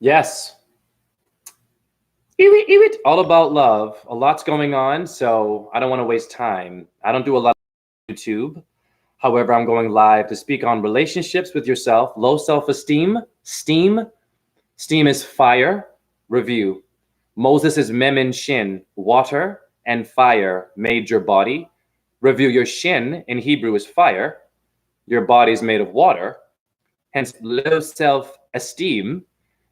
Yes. Ew, all about love. A lot's going on, so I don't want to waste time. I don't do a lot of YouTube. However, I'm going live to speak on relationships with yourself, low self-esteem, steam. Steam is fire. Review. Moses is memin shin, water, and fire made your body. Review. Your shin in Hebrew is fire. Your body is made of water. Hence, low self-esteem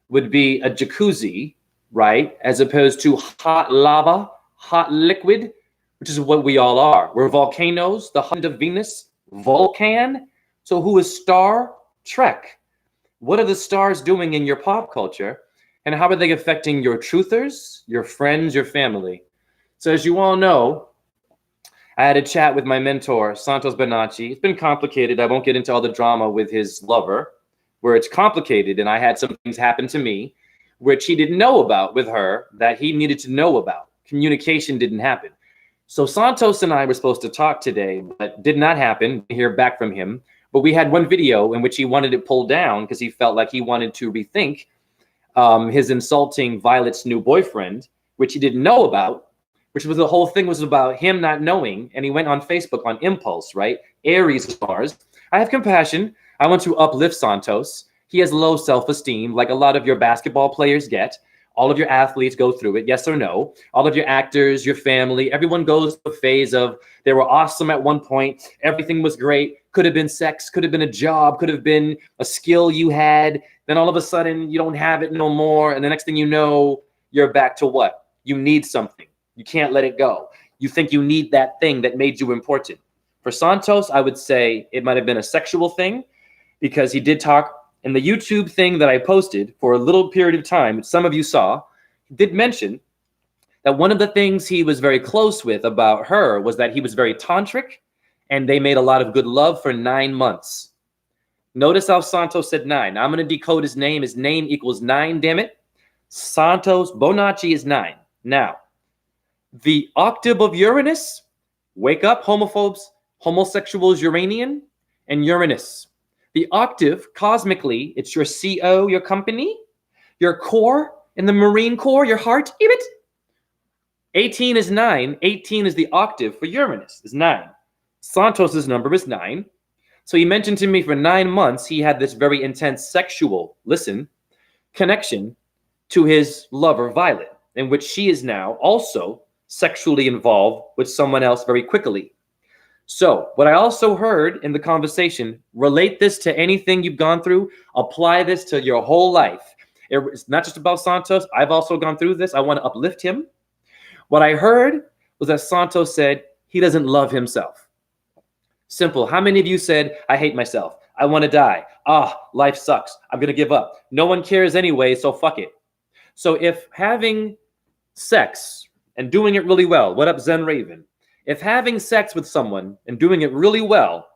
would be a jacuzzi, right? As opposed to hot lava, hot liquid, which is what we all are. We're volcanoes, the husband of Venus, Vulcan. So who is Star Trek? What are the stars doing in your pop culture? And how are they affecting your truthers, your friends, your family? So as you all know, I had a chat with my mentor, Santos Bonacci. It's been complicated. I won't get into all the drama with his lover, where it's complicated. And I had some things happen to me, which he didn't know about with her that he needed to know about. Communication didn't happen. So Santos and I were supposed to talk today, but did not happen. Hear back from him. But we had one video in which he wanted it pulled down because he felt like he wanted to rethink his insulting Violet's new boyfriend, which he didn't know about, which was the whole thing was about him not knowing. And he went on Facebook on impulse, right? Aries stars. I have compassion. I want to uplift Santos. He has low self-esteem, like a lot of your basketball players get. All of your athletes go through it, yes or no. All of your actors, your family, everyone goes through a phase of they were awesome at one point. Everything was great. Could have been sex, could have been a job, could have been a skill you had. Then all of a sudden you don't have it no more. And the next thing you know, you're back to what? You need something. You can't let it go. You think you need that thing that made you important. For Santos, I would say it might have been a sexual thing because he did talk in the YouTube thing that I posted for a little period of time, which some of you saw, he did mention that one of the things he was very close with about her was that he was very tantric and they made a lot of good love for 9 months. Notice how Santos said 9. Now I'm going to decode his name. His name equals 9, damn it. Santos Bonacci is 9. Now, the octave of Uranus, wake up, homophobes, homosexuals, Uranian, and Uranus. The octave, cosmically, it's your CO, your company, your core in the Marine Corps, your heart. 18 is 9. 18 is the octave for Uranus, is 9. Santos's number is 9. So he mentioned to me for 9 months, he had this very intense sexual, connection to his lover, Violet, in which she is now also sexually involved with someone else very quickly. So what I also heard in the conversation, relate this to anything you've gone through, apply this to your whole life. It's not just about Santos. I've also gone through this. I want to uplift him. What I heard was that Santos said he doesn't love himself. Simple. How many of you said, I hate myself. I want to die. Life sucks. I'm going to give up. No one cares anyway, so fuck it. So if having sex and doing it really well, what up, Zen Raven? If having sex with someone and doing it really well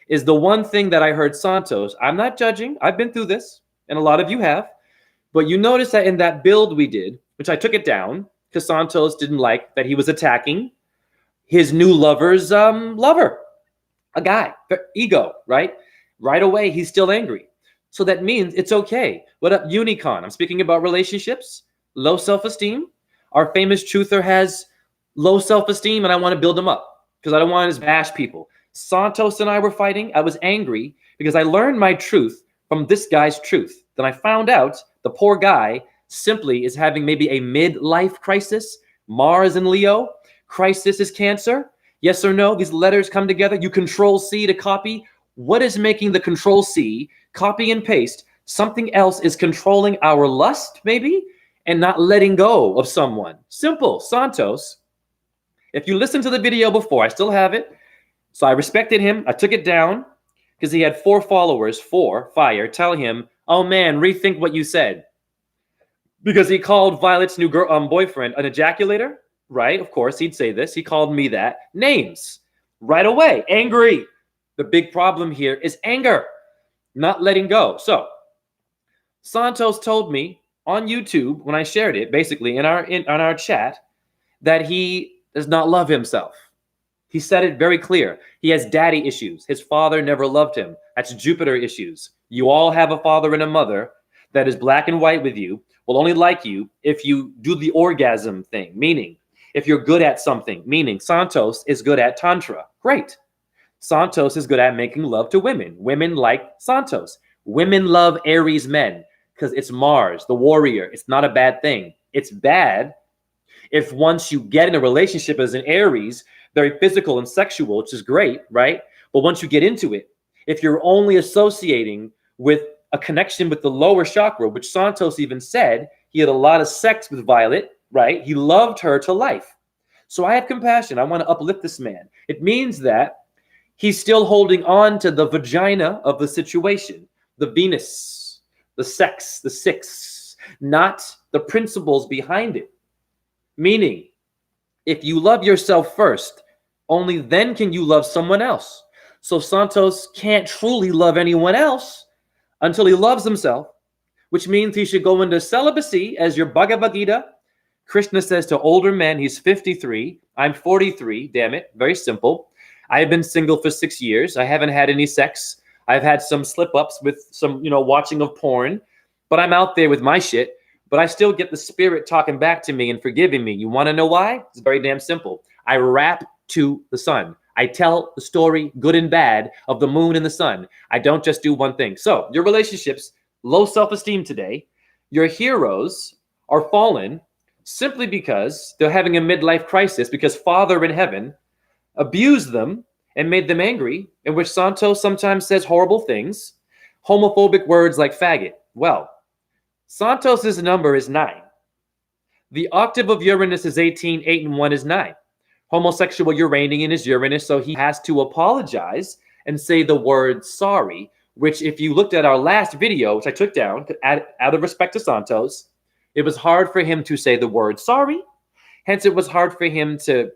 is the one thing that I heard Santos, I'm not judging. I've been through this, and a lot of you have. But you notice that in that build we did, which I took it down because Santos didn't like that he was attacking his new lover's lover, a guy, ego, right? Right away, he's still angry. So that means it's okay. What up, Unicorn? I'm speaking about relationships, low self-esteem. Our famous truther has low self-esteem, and I want to build him up because I don't want to bash people. Santos and I were fighting. I was angry because I learned my truth from this guy's truth. Then I found out the poor guy simply is having maybe a midlife crisis. Mars in Leo. Crisis is Cancer. Yes or no? These letters come together. You control C to copy. What is making the control C, copy and paste? Something else is controlling our lust, maybe, and not letting go of someone. Simple. Santos. If you listened to the video before, I still have it. So I respected him. I took it down because he had 4 followers, 4, fire, tell him, oh man, rethink what you said. Because he called Violet's new boyfriend an ejaculator, right? Of course, he'd say this. He called me that. Names. Right away. Angry. The big problem here is anger, not letting go. So Santos told me on YouTube when I shared it, basically on our chat, that he does not love himself. He said it very clear. He has daddy issues. His father never loved him. That's Jupiter issues. You all have a father and a mother that is black and white with you will only like you if you do the orgasm thing, meaning if you're good at something, meaning Santos is good at Tantra. Great. Santos is good at making love to women. Women like Santos. Women love Aries men because it's Mars, the warrior. It's not a bad thing. It's bad if once you get in a relationship as an Aries, very physical and sexual, which is great, right? But once you get into it, if you're only associating with a connection with the lower chakra, which Santos even said, he had a lot of sex with Violet, right? He loved her to life. So I have compassion. I want to uplift this man. It means that he's still holding on to the vagina of the situation, the Venus, the sex, the six, not the principles behind it. Meaning, if you love yourself first, only then can you love someone else. So Santos can't truly love anyone else until he loves himself, which means he should go into celibacy as your Bhagavad Gita. Krishna says to older men, he's 53. I'm 43. Damn it. Very simple. I have been single for 6 years. I haven't had any sex. I've had some slip-ups with some, watching of porn, but I'm out there with my shit. But I still get the spirit talking back to me and forgiving me. You want to know why? It's very damn simple. I rap to the sun. I tell the story, good and bad, of the moon and the sun. I don't just do one thing. So your relationships, low self-esteem today, your heroes are fallen simply because they're having a midlife crisis because Father in heaven abused them and made them angry, in which Santos sometimes says horrible things, homophobic words like faggot. Well, Santos's number is 9. The octave of Uranus is 18, 8 and 1 is 9. Homosexual Uranian is Uranus, so he has to apologize and say the word sorry, which if you looked at our last video, which I took down out of respect to Santos, it was hard for him to say the word sorry. Hence, it was hard for him to,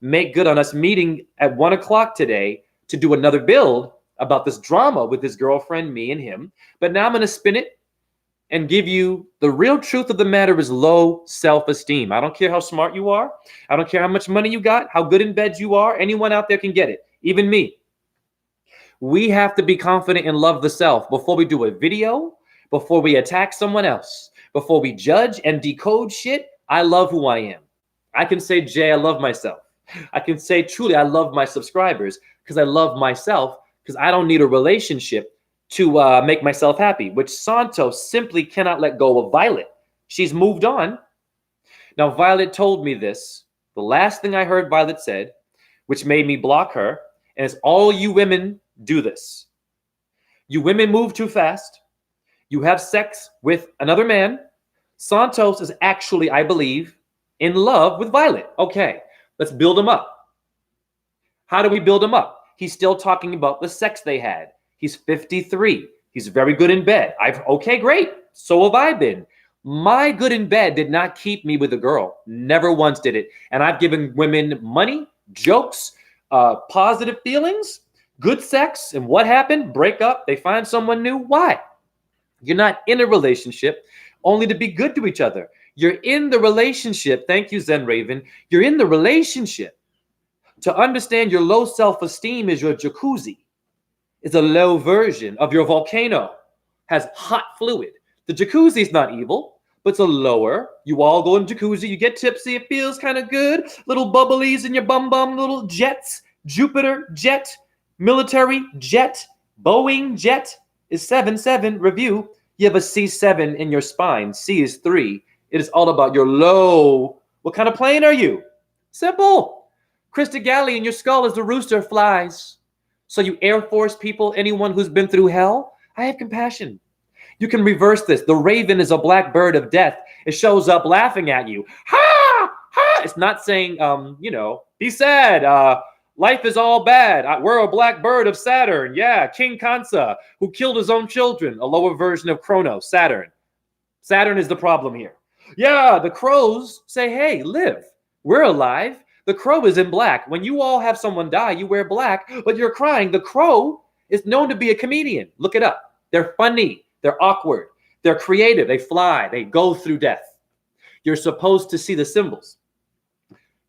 make good on us meeting at 1 o'clock today to do another build about this drama with his girlfriend, me and him. But now I'm going to spin it and give you the real truth of the matter is low self-esteem. I don't care how smart you are. I don't care how much money you got, how good in bed you are. Anyone out there can get it, even me. We have to be confident and love the self before we do a video, before we attack someone else, before we judge and decode shit. I love who I am. I can say, Jay, I love myself. I can say, truly, I love my subscribers because I love myself because I don't need a relationship to make myself happy, which Santos simply cannot let go of Violet. She's moved on. Now, Violet told me this. The last thing I heard Violet said, which made me block her, and it's all you women do this. You women move too fast. You have sex with another man. Santos is actually, I believe, in love with Violet. Okay, let's build him up. How do we build him up? He's still talking about the sex they had. He's 53. He's very good in bed. Okay, great. So have I been. My good in bed did not keep me with a girl. Never once did it. And I've given women money, jokes, positive feelings, good sex. And what happened? Break up. They find someone new. Why? You're not in a relationship only to be good to each other. You're in the relationship. Thank you, Zen Raven. You're in the relationship to understand your low self-esteem is your jacuzzi. It's a low version of your volcano. Has hot fluid. The jacuzzi is not evil, but it's a lower. You all go in jacuzzi. You get tipsy. It feels kind of good. Little bubblies in your bum, little jets. Jupiter jet, military jet, Boeing jet is 7-7 review. You have a C7 in your spine. C is 3. It is all about your low. What kind of plane are you? Simple. Krista Galley in your skull as the rooster flies. So you Air Force people, anyone who's been through hell, I have compassion. You can reverse this. The raven is a black bird of death. It shows up laughing at you. Ha! Ha! It's not saying, be sad. Life is all bad. We're a black bird of Saturn. Yeah, King Kansa, who killed his own children. A lower version of Kronos, Saturn. Saturn is the problem here. Yeah, the crows say, hey, live. We're alive. The crow is in black. When you all have someone die, you wear black, but you're crying. The crow is known to be a comedian. Look it up. They're funny. They're awkward. They're creative. They fly. They go through death. You're supposed to see the symbols.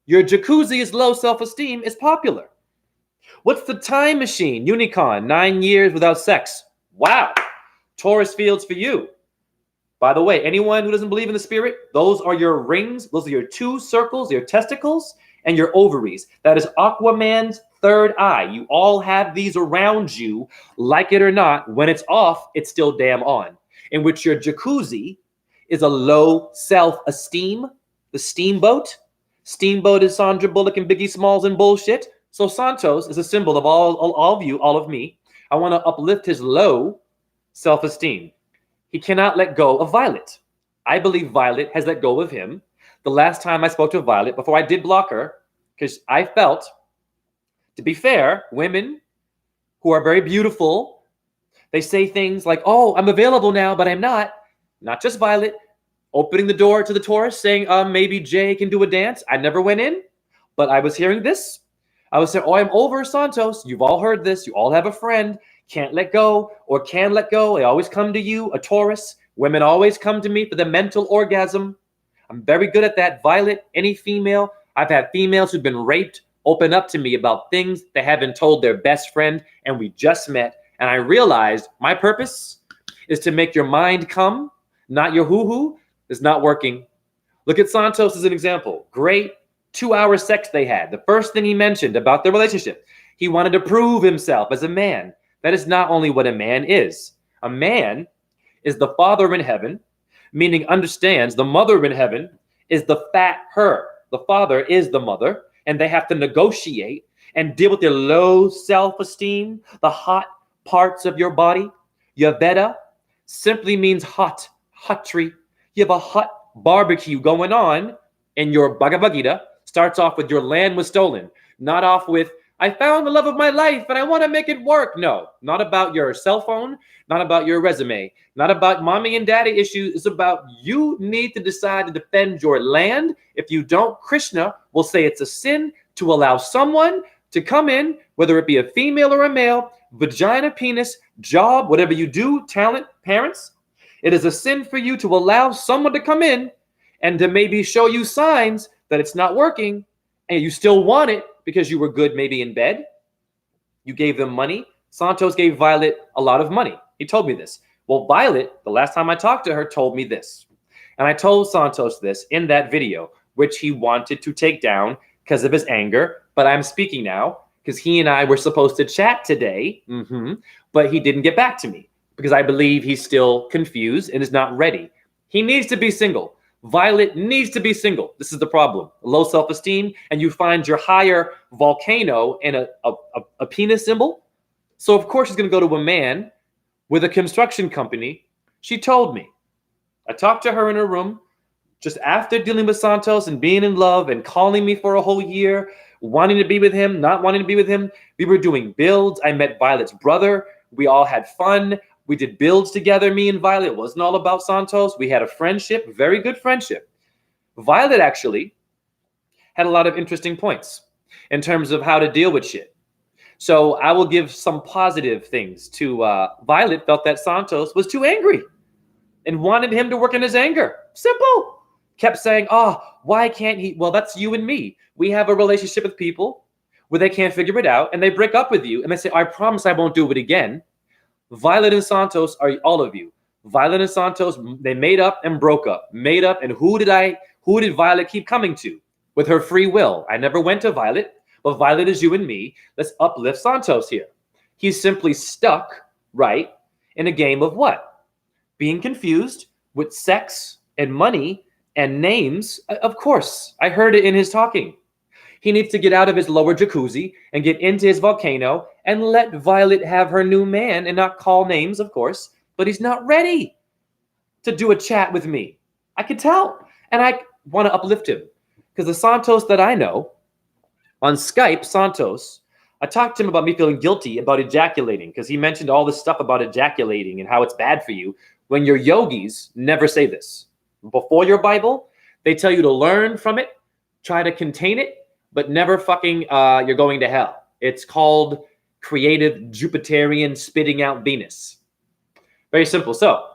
Your jacuzzi is low self-esteem is popular. What's the time machine? Unicorn, 9 years without sex. Wow. Taurus fields for you. By the way, anyone who doesn't believe in the spirit, those are your rings. Those are your two circles, your testicles, and your ovaries. That is Aquaman's third eye. You all have these around you, like it or not. When it's off, it's still damn on. In which your jacuzzi is a low self-esteem. The steamboat. Steamboat is Sandra Bullock and Biggie Smalls and bullshit. So Santos is a symbol of all of you, all of me. I want to uplift his low self-esteem. He cannot let go of Violet. I believe Violet has let go of him. The last time I spoke to Violet, before I did block her, because I felt, to be fair, women who are very beautiful, they say things like, oh, I'm available now, but I'm not. Not just Violet. Opening the door to the Taurus, saying, maybe Jay can do a dance. I never went in, but I was hearing this. I was saying, oh, I'm over Santos. You've all heard this. You all have a friend. Can't let go or can let go. They always come to you, a Taurus. Women always come to me for the mental orgasm. I'm very good at that. Violet, any female. I've had females who've been raped open up to me about things they haven't told their best friend, and we just met. And I realized my purpose is to make your mind come, not your hoo-hoo. It's not working. Look at Santos as an example. Great 2-hour sex they had. The first thing he mentioned about their relationship, he wanted to prove himself as a man. That is not only what a man is. A man is the father in heaven, meaning understands the mother in heaven is the fat her. The father is the mother, and they have to negotiate and deal with their low self-esteem, the hot parts of your body. Yaveda simply means hot, hotry. You have a hot barbecue going on, and your Bhagavad Gita starts off with your land was stolen, not off with, I found the love of my life and I want to make it work. No, not about your cell phone, not about your resume, not about mommy and daddy issues. It's about you need to decide to defend your land. If you don't, Krishna will say it's a sin to allow someone to come in, whether it be a female or a male, vagina, penis, job, whatever you do, talent, parents. It is a sin for you to allow someone to come in and to maybe show you signs that it's not working and you still want it because you were good maybe in bed. You gave them money. Santos gave Violet a lot of money. He told me this. Well, Violet, the last time I talked to her, told me this. And I told Santos this in that video, which he wanted to take down because of his anger. But I'm speaking now because he and I were supposed to chat today, but he didn't get back to me because I believe he's still confused and is not ready. He needs to be single. Violet needs to be single. This is the problem. Low self-esteem, and you find your higher volcano in a penis symbol. So of course she's going to go to a man with a construction company. She told me. I talked to her in her room just after dealing with Santos and being in love and calling me for a whole year, wanting to be with him, not wanting to be with him. We were doing builds. I met Violet's brother. We all had fun. We did builds together, me and Violet. It wasn't all about Santos. We had a friendship, very good friendship. Violet actually had a lot of interesting points in terms of how to deal with shit. So I will give some positive things to Violet. Felt that Santos was too angry and wanted him to work in his anger. Simple. Kept saying, oh, why can't he? Well, that's you and me. We have a relationship with people where they can't figure it out and they break up with you and they say, I promise I won't do it again. Violet and Santos are all of you. Violet and Santos, they made up and broke up. Made up, and who did Violet keep coming to? With her free will. I never went to Violet, but Violet is you and me. Let's uplift Santos here. He's simply stuck, right, in a game of what? Being confused with sex and money and names. Of course, I heard it in his talking. He needs to get out of his lower jacuzzi and get into his volcano and let Violet have her new man and not call names, of course, but he's not ready to do a chat with me. I could tell. And I want to uplift him because the Santos that I know on Skype, Santos, I talked to him about me feeling guilty about ejaculating because he mentioned all this stuff about ejaculating and how it's bad for you when your yogis never say this. Before your Bible, they tell you to learn from it, try to contain it, but never fucking you're going to hell. It's called creative Jupiterian spitting out Venus. Very simple. So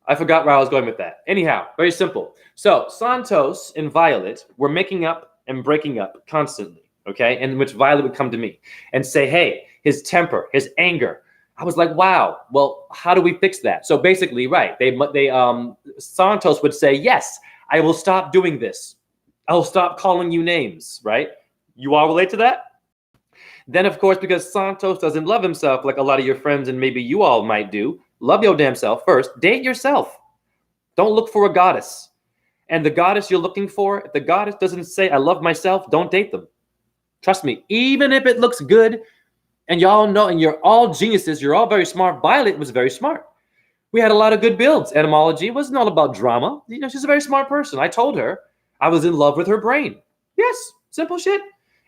I forgot where I was going with that. Anyhow, very simple. So Santos and Violet were making up and breaking up constantly, okay? In which Violet would come to me and say, hey, his temper, his anger, I was like, wow, well, how do we fix that? So basically, right, Santos would say, yes, I will stop doing this. I'll stop calling you names, right? You all relate to that? Then, of course, because Santos doesn't love himself like a lot of your friends and maybe you all might do, love your damn self first. Date yourself. Don't look for a goddess. And the goddess you're looking for, if the goddess doesn't say, I love myself, don't date them. Trust me, even if it looks good and y'all know, and you're all geniuses, you're all very smart. Violet was very smart. We had a lot of good builds. Etymology wasn't all about drama. You know, she's a very smart person. I told her I was in love with her brain. Yes, simple shit.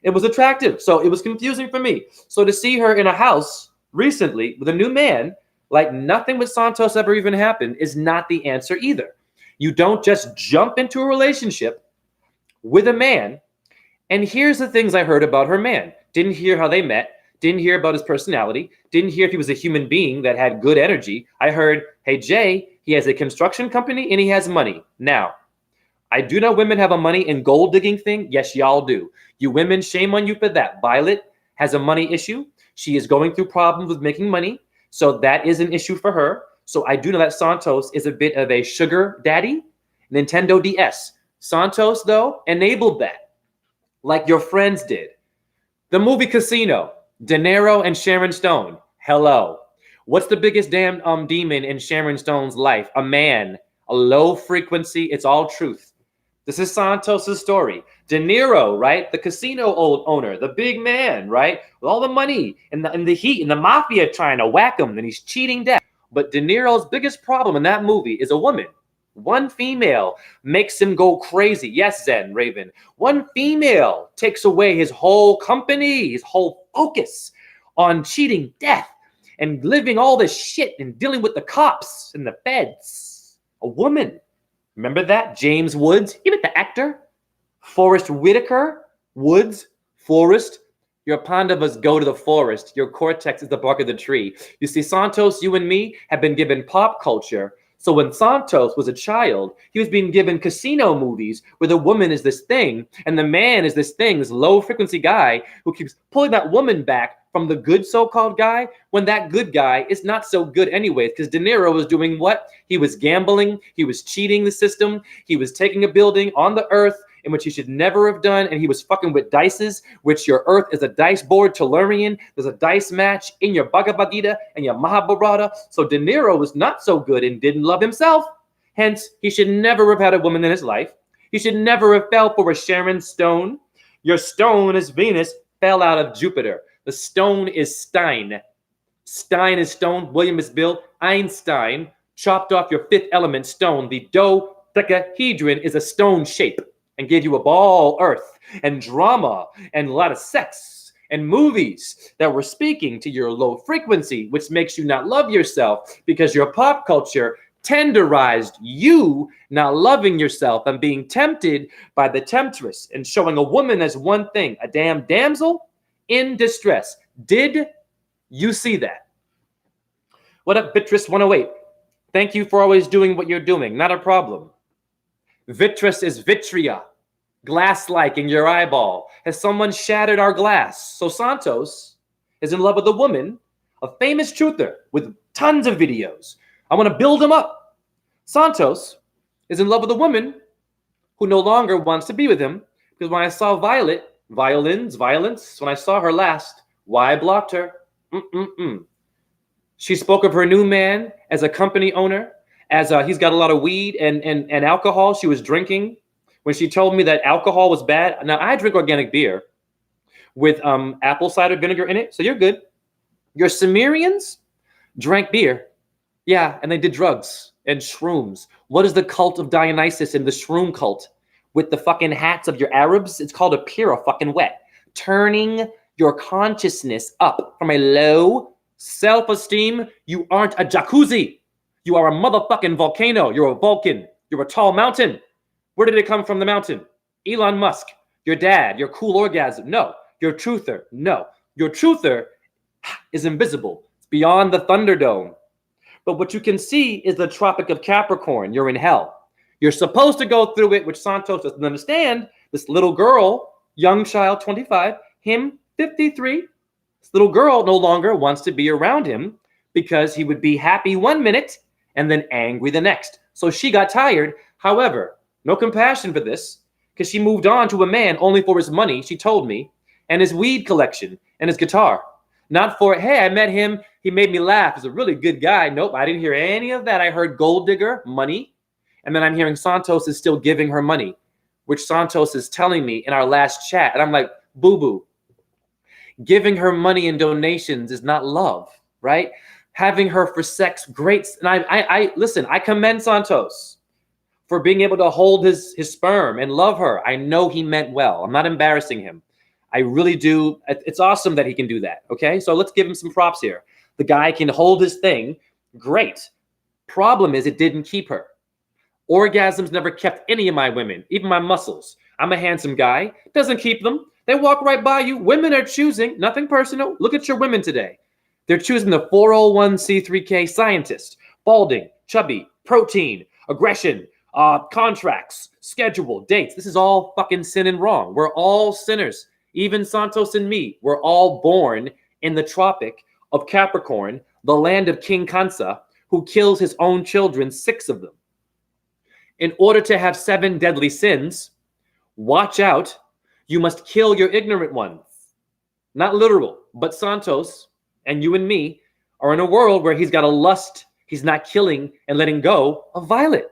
It was attractive. So it was confusing for me. So to see her in a house recently with a new man, like nothing with Santos ever even happened, is not the answer either. You don't just jump into a relationship with a man. And here's the things I heard about her man. Didn't hear how they met. Didn't hear about his personality. Didn't hear if he was a human being that had good energy. I heard, hey, Jay, he has a construction company and he has money. Now, I do know women have a money and gold digging thing. Yes, y'all do. You women, shame on you for that. Violet has a money issue. She is going through problems with making money. So that is an issue for her. So I do know that Santos is a bit of a sugar daddy. Nintendo DS. Santos, though, enabled that. Like your friends did. The movie Casino. De Niro and Sharon Stone. Hello. What's the biggest damn demon in Sharon Stone's life? A man. A low frequency. It's all truth. This is Santos's story. De Niro, right? The casino owner, the big man, right? With all the money and the heat and the mafia trying to whack him and he's cheating death. But De Niro's biggest problem in that movie is a woman. One female makes him go crazy. Yes, Zen, Raven. One female takes away his whole company, his whole focus on cheating death and living all this shit and dealing with the cops and the feds. A woman. Remember that? James Woods, even the actor. Forrest Whitaker, Woods, Forrest. Your pandavas go to the forest. Your cortex is the bark of the tree. You see, Santos, you and me have been given pop culture. So when Santos was a child, he was being given casino movies where the woman is this thing and the man is this thing, this low frequency guy who keeps pulling that woman back from the good so-called guy when that good guy is not so good anyways, because De Niro was doing what? He was gambling. He was cheating the system. He was taking a building on the earth in which he should never have done, and he was fucking with dices, which your earth is a dice board, Tellurian. There's a dice match in your Bhagavad Gita and your Mahabharata. So De Niro was not so good and didn't love himself. Hence, he should never have had a woman in his life. He should never have fell for a Sharon Stone. Your stone is Venus, fell out of Jupiter. The stone is Stein. Stein is stone. William is Bill. Einstein chopped off your fifth element stone. The dodecahedron is a stone shape and gave you a ball earth and drama and a lot of sex and movies that were speaking to your low frequency, which makes you not love yourself because your pop culture tenderized you not loving yourself and being tempted by the temptress and showing a woman as one thing, a damn damsel in distress. Did you see that? What up, Vitress 108? Thank you for always doing what you're doing. Not a problem. Vitreous is vitria, glass-like in your eyeball. Has someone shattered our glass? So Santos is in love with a woman, a famous truther with tons of videos. I want to build him up. Santos is in love with a woman who no longer wants to be with him because when I saw Violet, violence, when I saw her last, why I blocked her? She spoke of her new man as a company owner, as he's got a lot of weed and alcohol she was drinking. When she told me that alcohol was bad. Now, I drink organic beer with apple cider vinegar in it, so you're good. Your Sumerians drank beer. Yeah, and they did drugs and shrooms. What is the cult of Dionysus and the shroom cult? With the fucking hats of your Arabs? It's called a pira fucking wet. Turning your consciousness up from a low self-esteem. You aren't a jacuzzi. You are a motherfucking volcano. You're a Vulcan. You're a tall mountain. Where did it come from, the mountain? Elon Musk, your dad, your cool orgasm. No. Your truther. No. Your truther is invisible. It's beyond the Thunderdome. But what you can see is the Tropic of Capricorn. You're in hell. You're supposed to go through it, which Santos doesn't understand. This little girl, young child, 25, him, 53. This little girl no longer wants to be around him because he would be happy one minute and then angry the next. So she got tired. However, no compassion for this, because she moved on to a man only for his money, she told me, and his weed collection and his guitar. Not for, hey, I met him, he made me laugh, he's a really good guy. Nope, I didn't hear any of that. I heard gold digger, money, and then I'm hearing Santos is still giving her money, which Santos is telling me in our last chat. And I'm like, boo-boo, giving her money and donations is not love, right? Having her for sex, great. And I listen, I commend Santos for being able to hold his sperm and love her. I know he meant well. I'm not embarrassing him. I really do. It's awesome that he can do that, okay? So let's give him some props here. The guy can hold his thing. Great. Problem is it didn't keep her. Orgasms never kept any of my women, even my muscles. I'm a handsome guy. Doesn't keep them. They walk right by you. Women are choosing, nothing personal. Look at your women today. They're choosing the 401c3k scientist, balding, chubby, protein, aggression, contracts, schedule, dates. This is all fucking sin and wrong. We're all sinners. Even Santos and me, we're all born in the Tropic of Capricorn, the land of King Kansa, who kills his own children, 6 of them. In order to have 7 deadly sins, watch out, you must kill your ignorant ones. Not literal, but Santos and you and me are in a world where he's got a lust. He's not killing and letting go of Violet.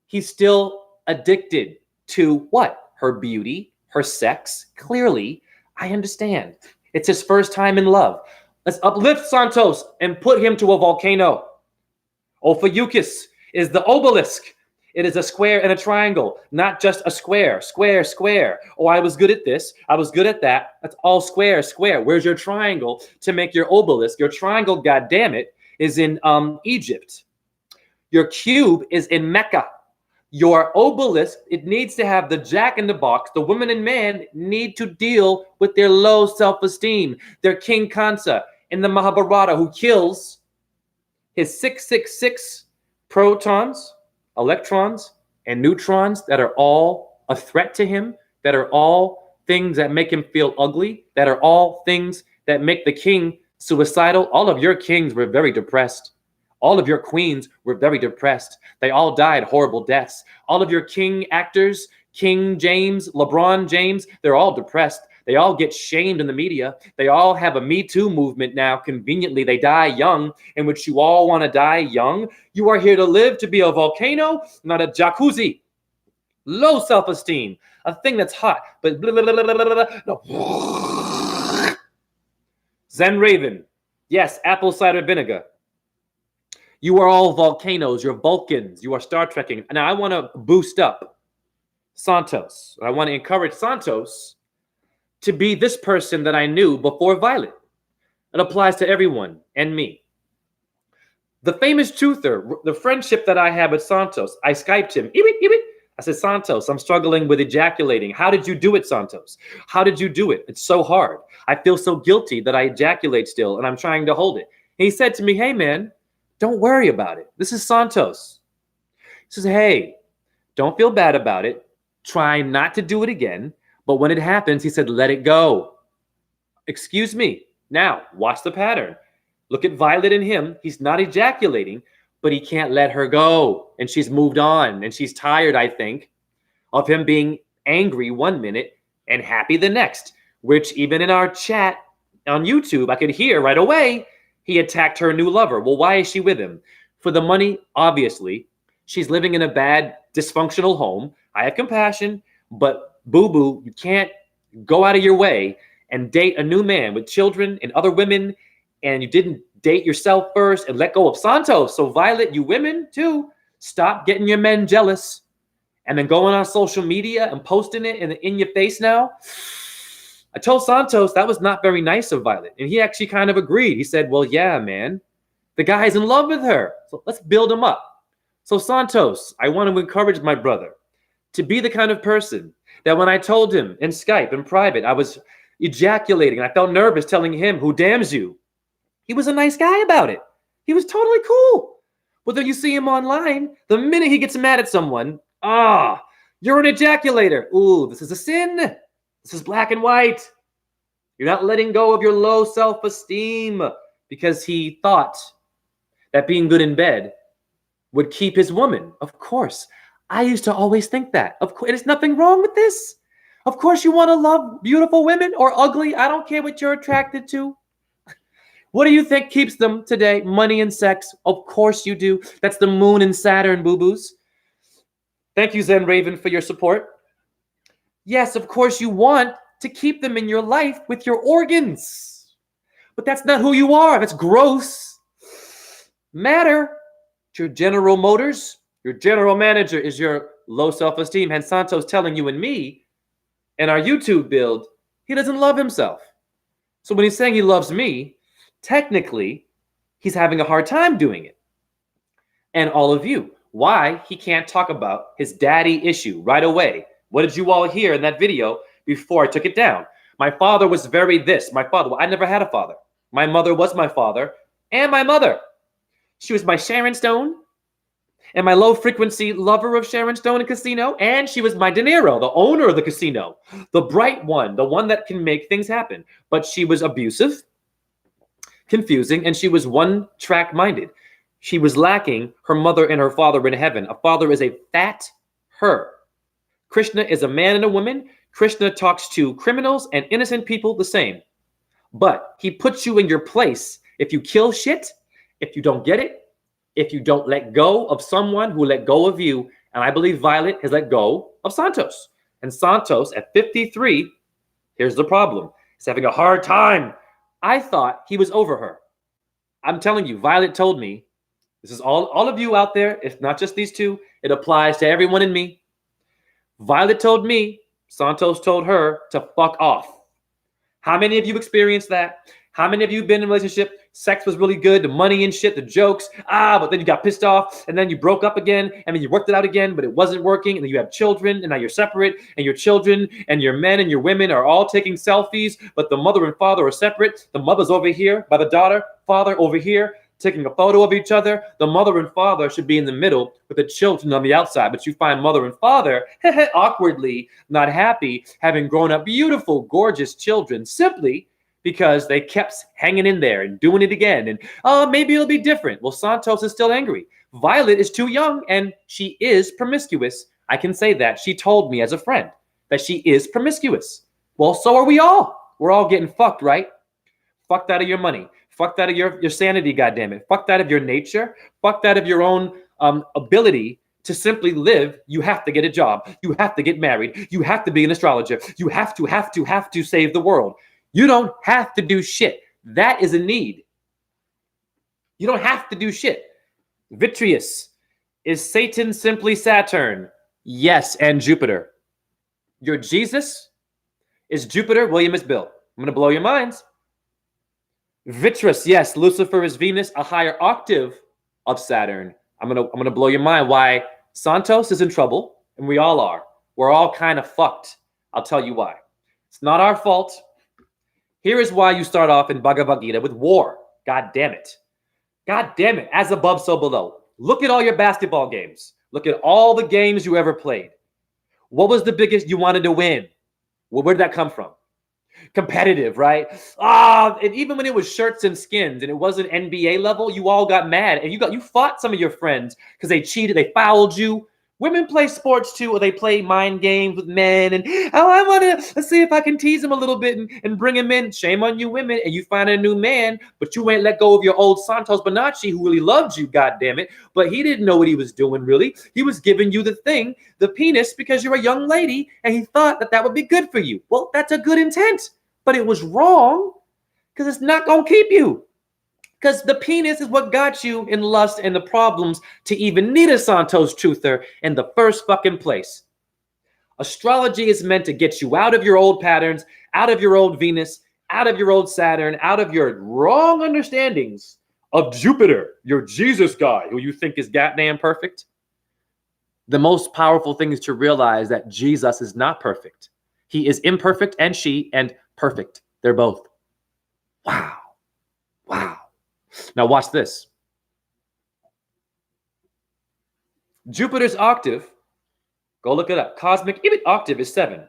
He's still addicted to what? Her beauty, her sex. Clearly, I understand. It's his first time in love. Let's uplift Santos and put him to a volcano. Ophiuchus is the obelisk. It is a square and a triangle, not just a square. Square, square. Oh, I was good at this. I was good at that. That's all square, square. Where's your triangle to make your obelisk? Your triangle, goddammit, is in Egypt. Your cube is in Mecca. Your obelisk, it needs to have the jack in the box. The woman and man need to deal with their low self-esteem. Their King Kansa in the Mahabharata, who kills his 666 protons, electrons, and neutrons that are all a threat to him, that are all things that make him feel ugly, that are all things that make the king suicidal. All of your kings were very depressed. All of your queens were very depressed. They all died horrible deaths. All of your king actors, King James, LeBron James, they're all depressed. They all get shamed in the media. They all have a Me Too movement now. Conveniently, they die young, in which you all want to die young. You are here to live, to be a volcano, not a jacuzzi. Low self-esteem, a thing that's hot, but blah, blah, blah, blah, blah, blah. No. Zen Raven, yes, apple cider vinegar. You are all volcanoes. You're Vulcans. You are Star Trekking. Now, I want to boost up Santos. I want to encourage Santos to be this person that I knew before Violet. It applies to everyone and me. The famous truther, the friendship that I had with Santos, I Skyped him. I said, Santos, I'm struggling with ejaculating. How did you do it, Santos? How did you do it? It's so hard. I feel so guilty that I ejaculate still, and I'm trying to hold it. And he said to me, hey, man, don't worry about it. This is Santos. He says, hey, don't feel bad about it. Try not to do it again. But when it happens, he said, let it go. Excuse me. Now, watch the pattern. Look at Violet and him. He's not ejaculating, but he can't let her go. And she's moved on. And she's tired, I think, of him being angry one minute and happy the next, which even in our chat on YouTube, I could hear right away, he attacked her new lover. Well, why is she with him? For the money, obviously. She's living in a bad, dysfunctional home. I have compassion, but boo-boo, you can't go out of your way and date a new man with children and other women, and you didn't date yourself first and let go of Santos. So Violet, you women too, stop getting your men jealous and then going on social media and posting it in your face now. I told Santos that was not very nice of Violet, and he actually kind of agreed. He said, well, yeah, man, the guy's in love with her, so let's build him up. So Santos, I want to encourage my brother to be the kind of person that when I told him in Skype, in private, I was ejaculating, and I felt nervous telling him, who damns you? He was a nice guy about it. He was totally cool. But then you see him online, the minute he gets mad at someone, you're an ejaculator. Ooh, this is a sin. This is black and white. You're not letting go of your low self-esteem because he thought that being good in bed would keep his woman. Of course. I used to always think that. Of course, there's nothing wrong with this. Of course you want to love beautiful women or ugly. I don't care what you're attracted to. What do you think keeps them today? Money and sex. Of course you do. That's the moon and Saturn, boo-boos. Thank you, Zen Raven, for your support. Yes, of course you want to keep them in your life with your organs. But that's not who you are. That's gross. Matter. Your General Motors, your general manager is your low self-esteem. And Santos telling you and me in our YouTube build, he doesn't love himself. So when he's saying he loves me, technically, he's having a hard time doing it. And all of you, why he can't talk about his daddy issue right away. What did you all hear in that video before I took it down? My father was very this. My father, well, I never had a father. My mother was my father and my mother. She was my Sharon Stone and my low-frequency lover of Sharon Stone and casino. And she was my De Niro, the owner of the casino, the bright one, the one that can make things happen. But she was abusive, confusing, and she was one-track minded. She was lacking her mother and her father in heaven. A father is a fat her. Krishna is a man and a woman. Krishna talks to criminals and innocent people the same. But he puts you in your place if you kill shit, if you don't get it, if you don't let go of someone who let go of you. And I believe Violet has let go of Santos. And Santos at 53, here's the problem. He's having a hard time. I thought he was over her. I'm telling you, Violet told me, this is all of you out there. It's not just these two. It applies to everyone in me. Violet told me, Santos told her to fuck off. How many of you experienced that? How many of you been in a relationship? Sex was really good, the money and shit, the jokes. But then you got pissed off and then you broke up again and then you worked it out again, but it wasn't working. And then you have children and now you're separate and your children and your men and your women are all taking selfies, but the mother and father are separate. The mother's over here by the daughter, father over here, taking a photo of each other. The mother and father should be in the middle with the children on the outside, but you find mother and father awkwardly not happy, having grown up beautiful, gorgeous children simply because they kept hanging in there and doing it again. And maybe it'll be different. Well, Santos is still angry. Violet is too young and she is promiscuous. I can say that. She told me as a friend that she is promiscuous. Well, so are we all. We're all getting fucked, right? Fucked out of your money. Fucked out of your sanity, goddammit. Fucked out of your nature. Fucked out of your own ability to simply live. You have to get a job. You have to get married. You have to be an astrologer. You have to save the world. You don't have to do shit. That is a need. You don't have to do shit. Vitreous. Is Satan simply Saturn? Yes, and Jupiter. Your Jesus is Jupiter. William is Bill. I'm going to blow your minds. Vitreous. Yes, Lucifer is Venus, a higher octave of Saturn. I'm gonna blow your mind why Santos is in trouble, and we all are. We're all kind of fucked. I'll tell you why. It's not our fault. Here is why you start off in Bhagavad Gita with war. God damn it. God damn it. As above, so below. Look at all your basketball games. Look at all the games you ever played. What was the biggest you wanted to win? Well, where did that come from? Competitive, right? And even when it was shirts and skins and it wasn't NBA level, you all got mad and you fought some of your friends because they cheated, they fouled you. Women play sports too, or they play mind games with men and I want to let's see if I can tease him a little bit and bring him in. Shame on you women, and you find a new man, but you ain't let go of your old Santos Bonacci who really loved you, god damn it. But he didn't know what he was doing really. He was giving you the thing, the penis, because you're a young lady and he thought that would be good for you. Well, that's a good intent, but it was wrong because it's not going to keep you. Because the penis is what got you in lust and the problems to even need a Santos truther in the first fucking place. Astrology is meant to get you out of your old patterns, out of your old Venus, out of your old Saturn, out of your wrong understandings of Jupiter, your Jesus guy who you think is goddamn perfect. The most powerful thing is to realize that Jesus is not perfect. He is imperfect and she and perfect. They're both. Wow. Wow. Now watch this. Jupiter's octave, go look it up. Cosmic octave is 7.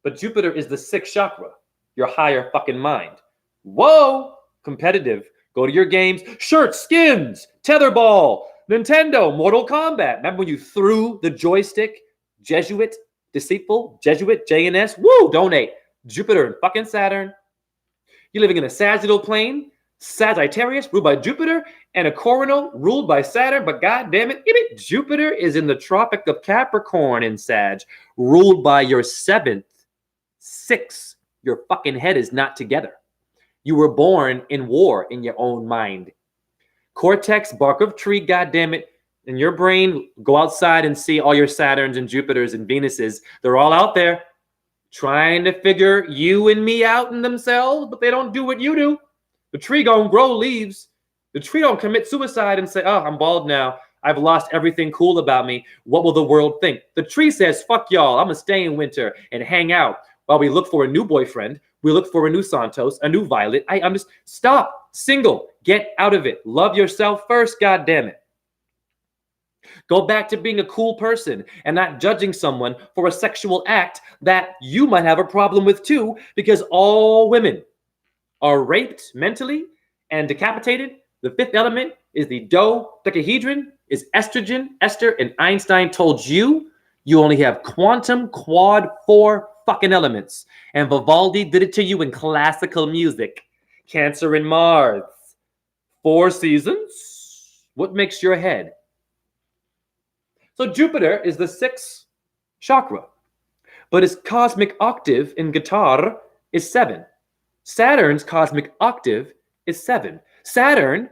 But Jupiter is the 6th chakra, your higher fucking mind. Whoa! Competitive. Go to your games, shirts, skins, tetherball, Nintendo, Mortal Kombat. Remember when you threw the joystick? Jesuit, deceitful, Jesuit, JNS, woo, donate. Jupiter and fucking Saturn. You're living in a sagittal plane, Sagittarius, ruled by Jupiter, and a coronal, ruled by Saturn. But god damn it, Jupiter is in the Tropic of Capricorn in Sag, ruled by your 7th, 6th. Your fucking head is not together. You were born in war in your own mind. Cortex, bark of tree, goddammit. In your brain, go outside and see all your Saturns and Jupiters and Venuses. They're all out there trying to figure you and me out in themselves, but they don't do what you do. The tree gonna grow leaves. The tree don't commit suicide and say, oh, I'm bald now. I've lost everything cool about me. What will the world think? The tree says, fuck y'all. I'm gonna stay in winter and hang out while we look for a new boyfriend. We look for a new Santos, a new Violet. I'm just, stop, single, get out of it. Love yourself first, God damn it. Go back to being a cool person and not judging someone for a sexual act that you might have a problem with too, because all women are raped mentally and decapitated. The 5th element is the dodecahedron, is estrogen. Esther and Einstein told you only have quantum quad 4 fucking elements. And Vivaldi did it to you in classical music. Cancer and Mars. 4 seasons. What makes your head? So Jupiter is the 6th chakra, but his cosmic octave in guitar is 7. Saturn's cosmic octave is 7. Saturn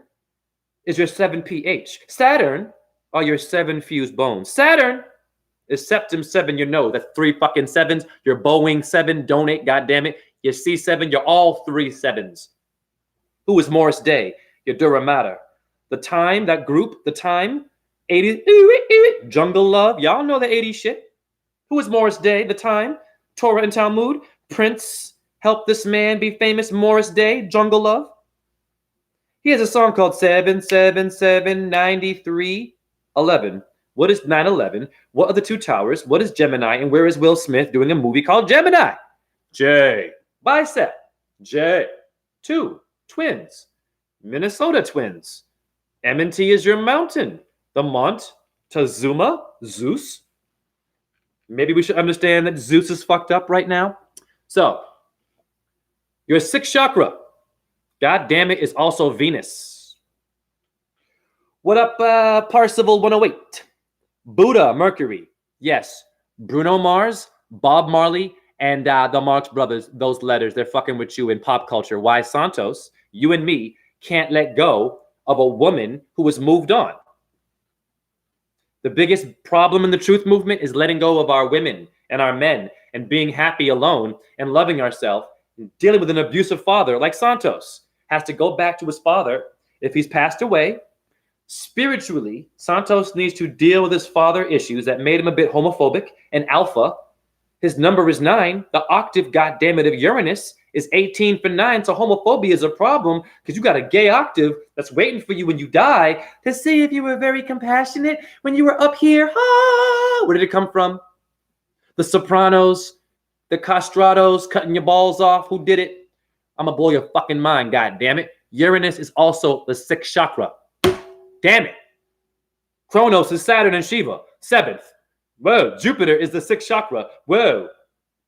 is your 7 pH. Saturn are your 7 fused bones. Saturn is septum 7, you know. That's 3 fucking 7s. Your Boeing 7, donate, goddammit. Your C7, you're all 3 7s. Who is Morris Day? Your Dura Mater. The Time, that group, The Time, 80s, Jungle Love. Y'all know the 80s shit. Who is Morris Day? The Time, Torah and Talmud, Prince, Help This Man Be Famous, Morris Day, Jungle Love. He has a song called 7779311. What is 9/11? What are the 2 towers? What is Gemini? And where is Will Smith doing a movie called Gemini? J, bicep. J, 2, twins. Minnesota twins. M&T is your mountain. The Montezuma, Zeus. Maybe we should understand that Zeus is fucked up right now. So, your 6th chakra, God damn it, is also Venus. What up, Parsival 108? Buddha, Mercury. Yes, Bruno Mars, Bob Marley, and the Marx Brothers, those letters, they're fucking with you in pop culture. Why Santos, you and me, can't let go of a woman who has moved on. The biggest problem in the truth movement is letting go of our women and our men and being happy alone and loving ourselves and dealing with an abusive father like Santos. Has to go back to his father if he's passed away. Spiritually, Santos needs to deal with his father issues that made him a bit homophobic and alpha. His number is 9. The octave, goddammit, of Uranus is 18 for 9. So homophobia is a problem because you got a gay octave that's waiting for you when you die to see if you were very compassionate when you were up here. Ah, where did it come from? The Sopranos, the Castratos, cutting your balls off. Who did it? I'm gonna blow your fucking mind, god damn it. Uranus is also the 6th chakra. Damn it. Kronos is Saturn and Shiva, 7th. Whoa, Jupiter is the 6th chakra. Whoa.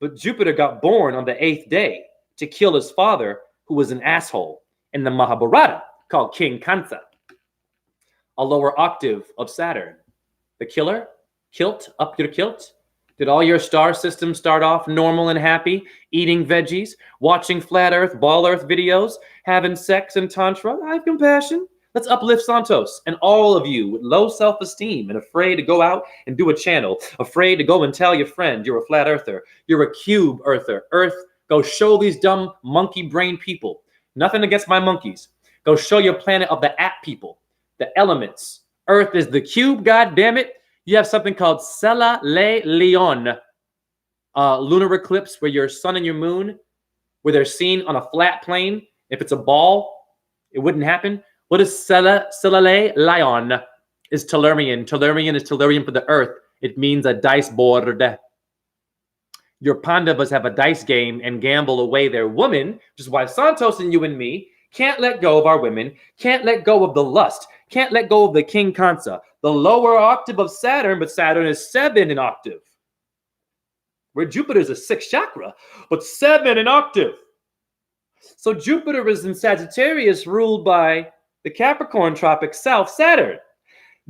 But Jupiter got born on the 8th day to kill his father, who was an asshole, in the Mahabharata called King Kansa. A lower octave of Saturn. The killer, kilt, up your kilt. Did all your star systems start off normal and happy, eating veggies, watching flat earth, ball earth videos, having sex and tantra? I have compassion. Let's uplift Santos and all of you with low self-esteem and afraid to go out and do a channel, afraid to go and tell your friend you're a flat earther, you're a cube earther. Earth, go show these dumb monkey brain people. Nothing against my monkeys. Go show your planet of the app people, the elements. Earth is the cube, god damn it. You have something called Sela Le Leon, lunar eclipse where your sun and your moon, where they're seen on a flat plane. If it's a ball, it wouldn't happen. What is Sela Le Lion? Is Tellurian. Tellurian is Tellurian for the earth. It means a dice board. Your Pandavas have a dice game and gamble away their woman, which is why Santos and you and me Can't let go of our women. Can't let go of the lust. Can't let go of the King Kansa, the lower octave of Saturn, but Saturn is 7 in octave. Where Jupiter is a 6th chakra, but 7 in octave. So Jupiter is in Sagittarius, ruled by the Capricorn tropic south, Saturn.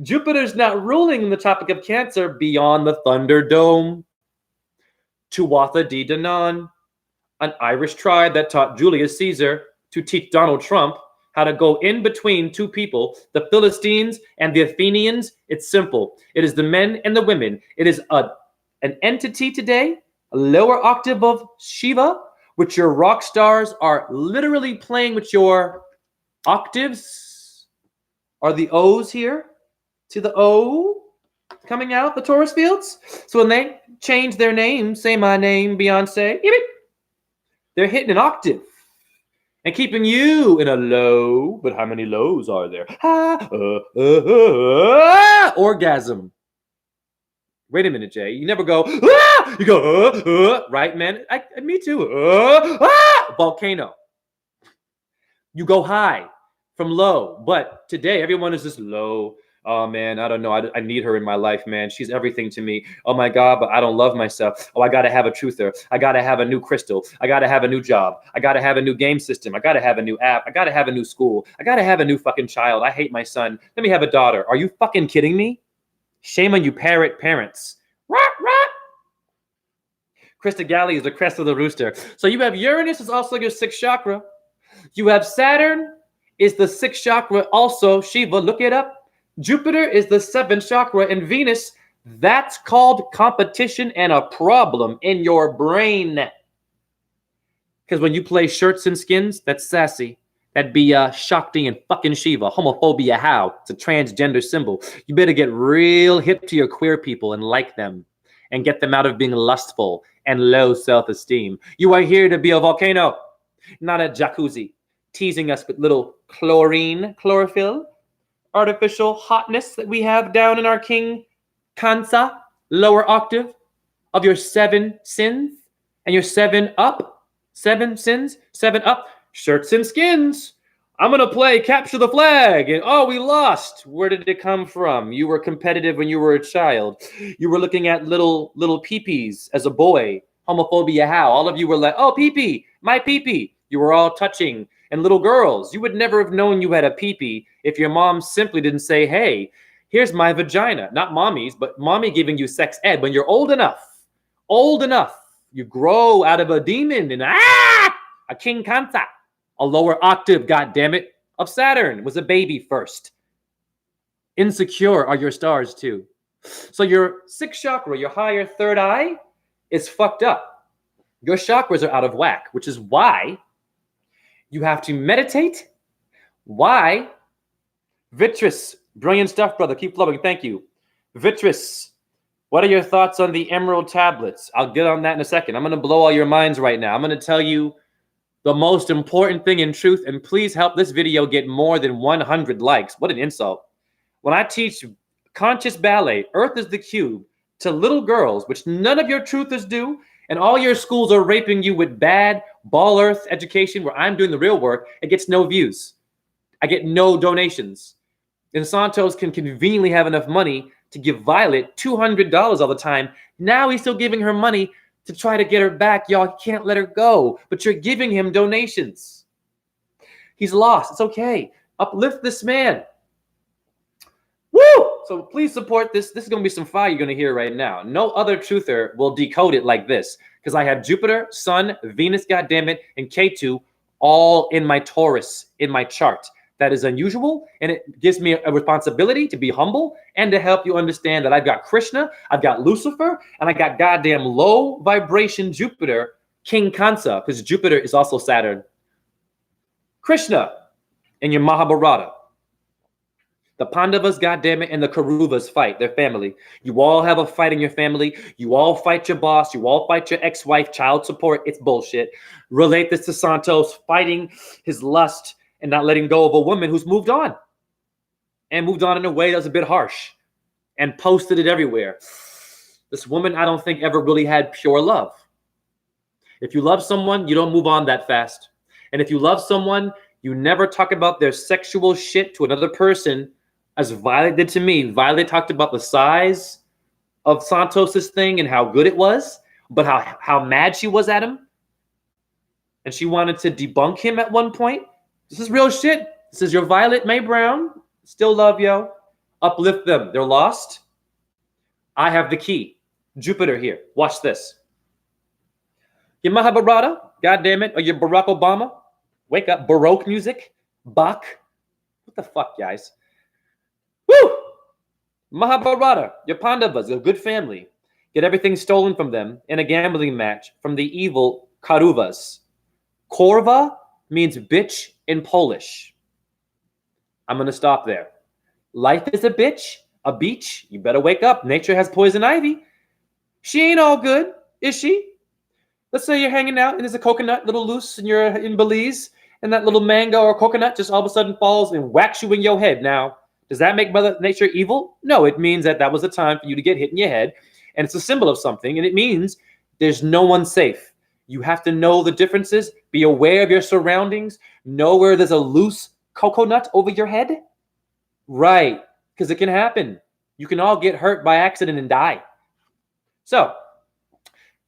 Jupiter's not ruling in the Tropic of Cancer beyond the Thunderdome. Tuatha De Danann, an Irish tribe that taught Julius Caesar to teach Donald Trump how to go in between two people, the Philistines and the Athenians. It's simple. It is the men and the women. It is an entity today, a lower octave of Shiva, which your rock stars are literally playing with your octaves. Are the O's here? To the O coming out, the Taurus fields. So when they change their name, say my name, Beyonce, they're hitting an octave and keeping you in a low. But how many lows are there? Orgasm. Wait a minute, Jay. You never go, you go, right, man? Me too. Volcano. You go high from low. But today, everyone is just low. Oh, man, I don't know. I need her in my life, man. She's everything to me. Oh, my God, but I don't love myself. Oh, I got to have a truther. I got to have a new crystal. I got to have a new job. I got to have a new game system. I got to have a new app. I got to have a new school. I got to have a new fucking child. I hate my son. Let me have a daughter. Are you fucking kidding me? Shame on you parents. Rock, rock. Krista Galley is the crest of the rooster. So you have Uranus is also your 6th chakra. You have Saturn is the 6th chakra also. Shiva, look it up. Jupiter is the 7th chakra, and Venus, that's called competition and a problem in your brain. Because when you play shirts and skins, that's sassy. That'd be Shakti and fucking Shiva. Homophobia, how? It's a transgender symbol. You better get real hip to your queer people and like them and get them out of being lustful and low self-esteem. You are here to be a volcano, not a jacuzzi, teasing us with little chlorophyll, artificial hotness that we have down in our King Kansa, lower octave of your 7 sins and your 7 up, 7 sins, 7 up, shirts and skins. I'm going to play capture the flag. And oh, we lost. Where did it come from? You were competitive when you were a child. You were looking at little peepees as a boy. Homophobia, how? All of you were like, oh, peepee, my peepee. You were all touching. And little girls, you would never have known you had a peepee if your mom simply didn't say, hey, here's my vagina. Not mommy's, but mommy giving you sex ed. When you're old enough, you grow out of a demon and a King Kansa, a lower octave, goddammit, of Saturn was a baby first. Insecure are your stars too. So your 6th chakra, your higher third eye, is fucked up. Your chakras are out of whack, which is why you have to meditate. Why? Vitris, brilliant stuff, brother. Keep flowing. Thank you. Vitris, what are your thoughts on the emerald tablets? I'll get on that in a second. I'm going to blow all your minds right now. I'm going to tell you the most important thing in truth, and please help this video get more than 100 likes. What an insult. When I teach conscious ballet, Earth is the cube, to little girls, which none of your truthers do, and all your schools are raping you with bad ball earth education where I'm doing the real work, it gets no views. I get no donations. And Santos can conveniently have enough money to give Violet $200 all the time. Now he's still giving her money to try to get her back. Y'all, he can't let her go, but you're giving him donations. He's lost. It's okay. Uplift this man. Woo! So please support this. This is going to be some fire you're going to hear right now. No other truther will decode it like this because I have Jupiter, Sun, Venus, goddammit, and K2 all in my Taurus, in my chart. That is unusual, and it gives me a responsibility to be humble and to help you understand that I've got Krishna, I've got Lucifer, and I got goddamn low vibration Jupiter, King Kansa, because Jupiter is also Saturn. Krishna in your Mahabharata. The Pandavas, goddammit, and the Kauruvas fight, their family. You all have a fight in your family. You all fight your boss. You all fight your ex-wife, child support. It's bullshit. Relate this to Santos fighting his lust and not letting go of a woman who's moved on. And moved on in a way that was a bit harsh. And posted it everywhere. This woman, I don't think, ever really had pure love. If you love someone, you don't move on that fast. And if you love someone, You never talk about their sexual shit to another person as Violet did to me. Violet talked about the size of Santos's thing and how good it was, but how mad she was at him. And she wanted to debunk him at one point. This is real shit. This is your Violet May Brown. Still love yo. Uplift them. They're lost. I have the key. Jupiter here. Watch this. Your Mahabharata, goddamn it, or your Barack Obama. Wake up. Baroque music. Bach. What the fuck, guys? Woo! Mahabharata, your Pandavas, a good family. Get everything stolen from them in a gambling match from the evil Karuvas. Korva means bitch in Polish. I'm going to stop there. Life is a bitch, a beach. You better wake up. Nature has poison ivy. She ain't all good, is she? Let's say you're hanging out and there's a coconut little loose and you're in Belize and that little mango or coconut just all of a sudden falls and whacks you in your head. Now, does that make Mother Nature evil? No, it means that was a time for you to get hit in your head, and it's a symbol of something, and it means there's no one safe. You have to know the differences, be aware of your surroundings, know where there's a loose coconut over your head. Right, because it can happen. You can all get hurt by accident and die. So,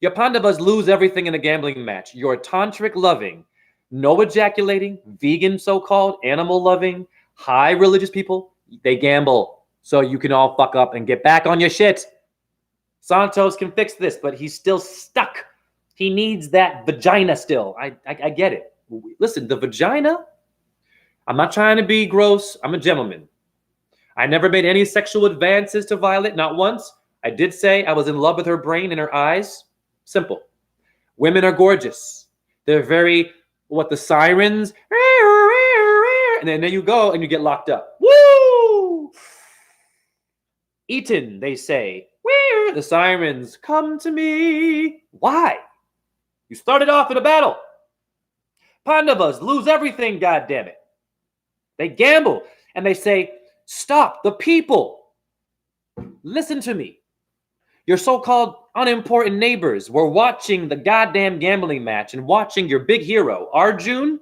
your Pandavas lose everything in a gambling match. You're tantric loving, no ejaculating, vegan so-called, animal loving, high religious people. They gamble so you can all fuck up and get back on your shit. Santos can fix this, but he's still stuck. He needs that vagina still. I get it. Listen, the vagina, I'm not trying to be gross. I'm a gentleman. I never made any sexual advances to Violet, not once. I did say I was in love with her brain and her eyes. Simple. Women are gorgeous. They're very, the sirens. And then there you go and you get locked up. Woo! Eaten, they say. Where the sirens come to me. Why? You started off in a battle. Pandavas lose everything, goddammit. They gamble and they say, stop, the people. Listen to me. Your so-called unimportant neighbors were watching the goddamn gambling match and watching your big hero, Arjun,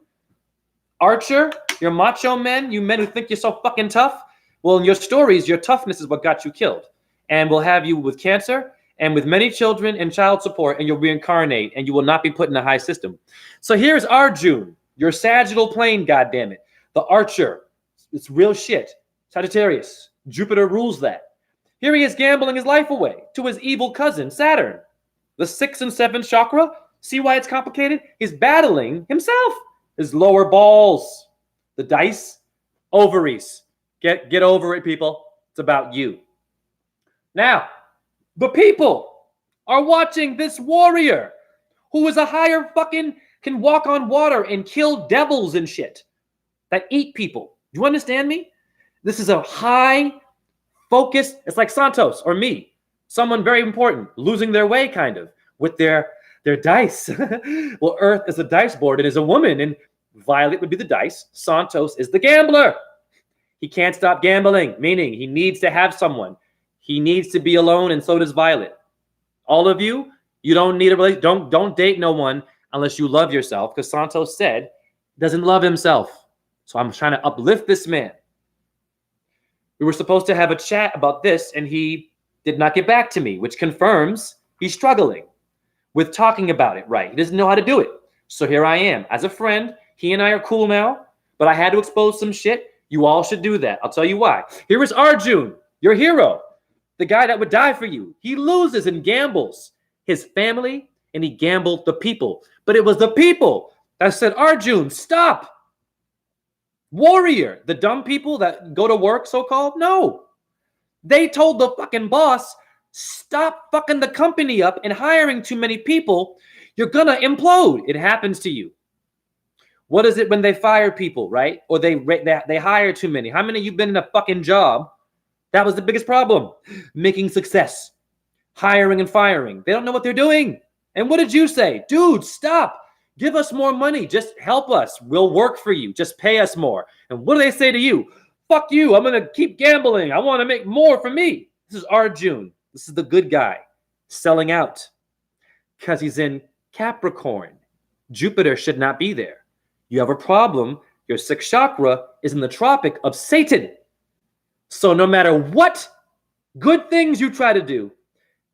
Archer, your macho men, you men who think you're so fucking tough. Well, in your stories, your toughness is what got you killed. And we'll have you with cancer and with many children and child support, and you'll reincarnate, and you will not be put in a high system. So here's Arjun, your sagittal plane, goddammit. The Archer. It's real shit. Sagittarius. Jupiter rules that. Here he is gambling his life away to his evil cousin, Saturn. The 6th and 7th chakra. See why it's complicated? He's battling himself. His lower balls. The dice. Ovaries. Get over it, people. It's about you. Now, the people are watching this warrior who is a higher fucking, can walk on water and kill devils and shit that eat people. Do you understand me? This is a high focus. It's like Santos or me, someone very important, losing their way kind of with their dice. Well, Earth is a dice board and is a woman, and Violet would be the dice. Santos is the gambler. He can't stop gambling, meaning he needs to have someone. He needs to be alone, and so does Violet. All of you, you don't need a relationship. Don't date no one unless you love yourself, because Santos said he doesn't love himself. So I'm trying to uplift this man. We were supposed to have a chat about this, and he did not get back to me, which confirms he's struggling with talking about it right. He doesn't know how to do it. So here I am. As a friend, he and I are cool now, but I had to expose some shit. You all should do that. I'll tell you why. Here is Arjun, your hero, the guy that would die for you. He loses and gambles his family, and he gambled the people. But it was the people that said, Arjun, stop. Warrior, the dumb people that go to work, so-called, no. They told the fucking boss, stop fucking the company up and hiring too many people. You're gonna implode. It happens to you. What is it when they fire people, right? Or they hire too many? How many of you been in a fucking job? That was the biggest problem. Making success. Hiring and firing. They don't know what they're doing. And what did you say? Dude, stop. Give us more money. Just help us. We'll work for you. Just pay us more. And what do they say to you? Fuck you. I'm going to keep gambling. I want to make more for me. This is Arjun. This is the good guy selling out because he's in Capricorn. Jupiter should not be there. You have a problem Your sixth chakra is in the tropic of Satan. So no matter what good things you try to do,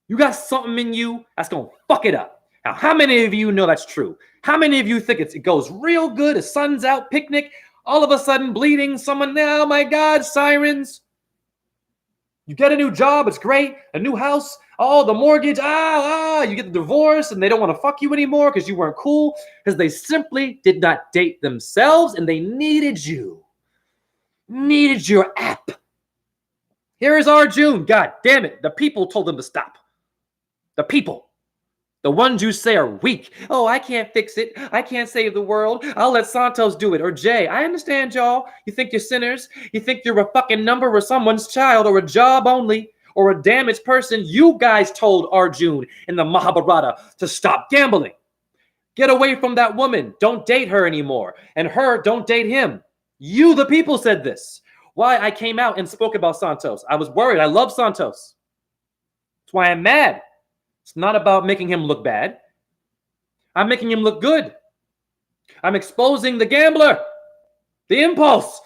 you got something in you that's going to fuck it up. Now, how many of you know that's true? How many of you think it goes real good, the sun's out, picnic, all of a sudden bleeding, someone, oh my God, sirens. You get a new job, it's great, a new house, oh, the mortgage, you get the divorce, and they don't want to fuck you anymore because you weren't cool, because they simply did not date themselves, and they needed you. Needed your app. Here is Arjun. God damn it, the people told them to stop. The people. The ones you say are weak. Oh, I can't fix it. I can't save the world. I'll let Santos do it. Or Jay. I understand, y'all. You think you're sinners. You think you're a fucking number or someone's child or a job only or a damaged person. You guys told Arjun in the Mahabharata to stop gambling. Get away from that woman. Don't date her anymore. And her, don't date him. You, the people, said this. Why I came out and spoke about Santos. I was worried. I love Santos. That's why I'm mad. It's not about making him look bad. I'm making him look good. I'm exposing the gambler, the impulse.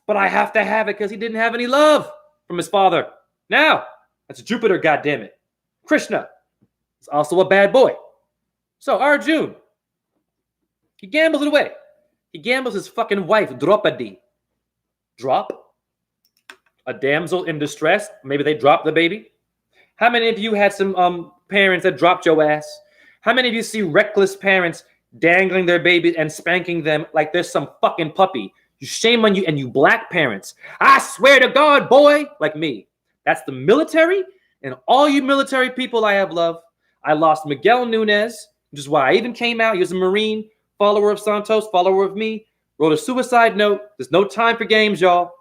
But I have to have it because he didn't have any love from his father. Now, that's Jupiter, goddammit. Krishna is also a bad boy. So Arjun, he gambles it away. He gambles his fucking wife, Draupadi. Drop? A damsel in distress. Maybe they dropped the baby. How many of you had some parents that dropped your ass? How many of you see reckless parents dangling their babies and spanking them like there's some fucking puppy? You shame on you, and you black parents. I swear to God, boy, like me. That's the military, and all you military people I have love. I lost Miguel Nunez, which is why I even came out. He was a Marine, follower of Santos, follower of me. Wrote a suicide note. There's no time for games, y'all.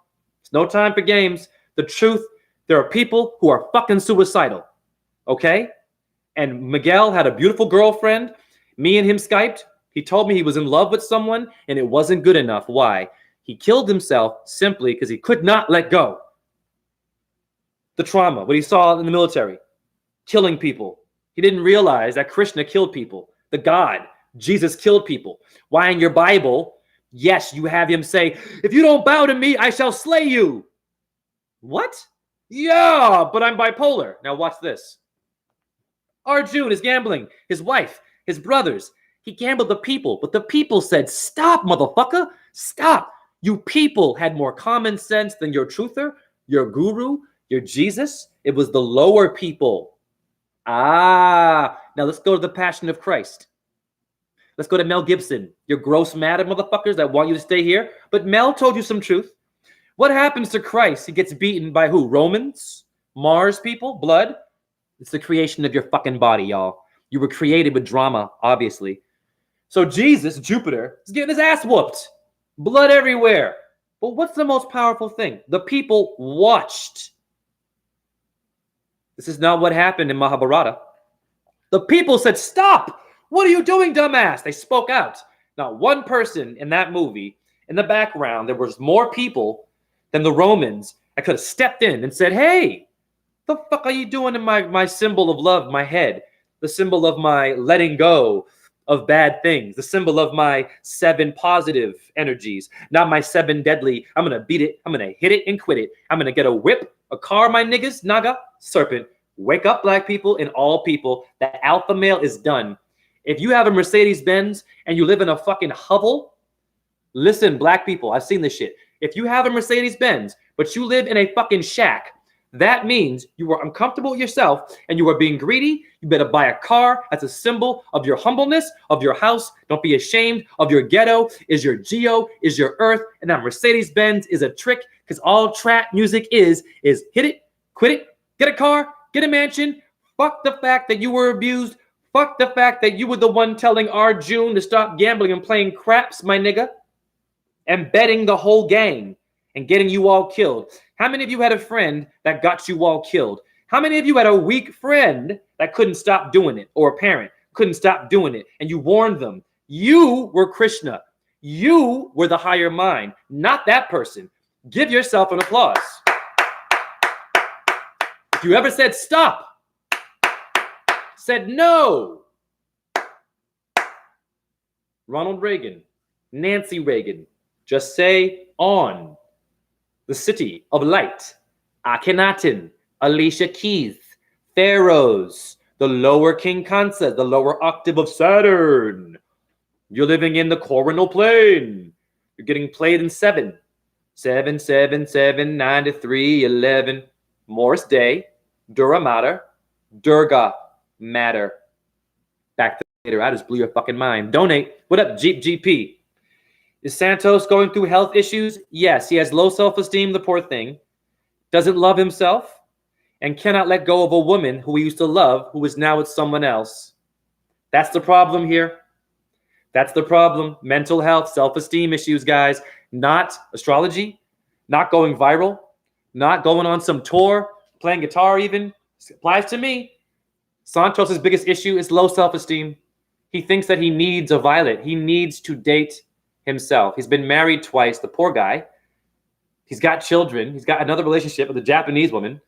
There's no time for games. The truth, there are people who are fucking suicidal, okay? And Miguel had a beautiful girlfriend. Me and him Skyped. He told me he was in love with someone, and it wasn't good enough. Why? He killed himself simply because he could not let go. The trauma, what he saw in the military, killing people. He didn't realize that Krishna killed people. The God, Jesus killed people. Why in your Bible, yes, you have him say, if you don't bow to me, I shall slay you. What? Yeah, but I'm bipolar. Now watch this. Arjun is gambling. His wife, his brothers. He gambled the people, but the people said, stop, motherfucker. Stop. You people had more common sense than your truther, your guru, your Jesus. It was the lower people. Now let's go to the Passion of Christ. Let's go to Mel Gibson. Your gross mad motherfuckers that want you to stay here. But Mel told you some truth. What happens to Christ? He gets beaten by who? Romans? Mars people? Blood? It's the creation of your fucking body, y'all. You were created with drama, obviously. So Jesus, Jupiter, is getting his ass whooped. Blood everywhere. But what's the most powerful thing? The people watched. This is not what happened in Mahabharata. The people said, stop! What are you doing, dumbass? They spoke out. Not one person in that movie, in the background, there was more people than the Romans that could have stepped in and said, hey, the fuck are you doing in my symbol of love, my head? The symbol of my letting go of bad things. The symbol of my 7 positive energies, not my 7 deadly. I'm going to beat it. I'm going to hit it and quit it. I'm going to get a whip, a car, my niggas, Naga, serpent. Wake up, black people and all people. That alpha male is done. If you have a Mercedes-Benz and you live in a fucking hovel, listen, black people, I've seen this shit. If you have a Mercedes-Benz, but you live in a fucking shack, that means you are uncomfortable with yourself and you are being greedy. You better buy a car. That's a symbol of your humbleness, of your house. Don't be ashamed of your ghetto, is your geo, is your earth. And that Mercedes-Benz is a trick because all trap music is hit it, quit it, get a car, get a mansion. Fuck the fact that you were abused. Fuck the fact that you were the one telling Arjun to stop gambling and playing craps, my nigga, and betting the whole game and getting you all killed. How many of you had a friend that got you all killed? How many of you had a weak friend that couldn't stop doing it, or a parent couldn't stop doing it, and you warned them? You were Krishna. You were the higher mind, not that person. Give yourself an applause. If you ever said stop, said no, Ronald Reagan, Nancy Reagan, Just say on. The City of Light, Akhenaten, Alicia Keys, Pharaohs, the lower King Kansa, the lower octave of Saturn. You're living in the coronal plane. You're getting played in 7. 7, 7, 7, 9 to 3, 11. Morris Day, Dura Mater, Durga Matter. Back to later. I just blew your fucking mind. Donate. What up, Jeep GP? Is Santos going through health issues? Yes, he has low self-esteem, the poor thing. Doesn't love himself and cannot let go of a woman who he used to love who is now with someone else. That's the problem here. That's the problem. Mental health, self-esteem issues, guys. Not astrology, not going viral, not going on some tour, playing guitar even. This applies to me. Santos' biggest issue is low self-esteem. He thinks that he needs a Violet. He needs to date himself. He's been married twice, the poor guy. He's got children. He's got another relationship with a Japanese woman,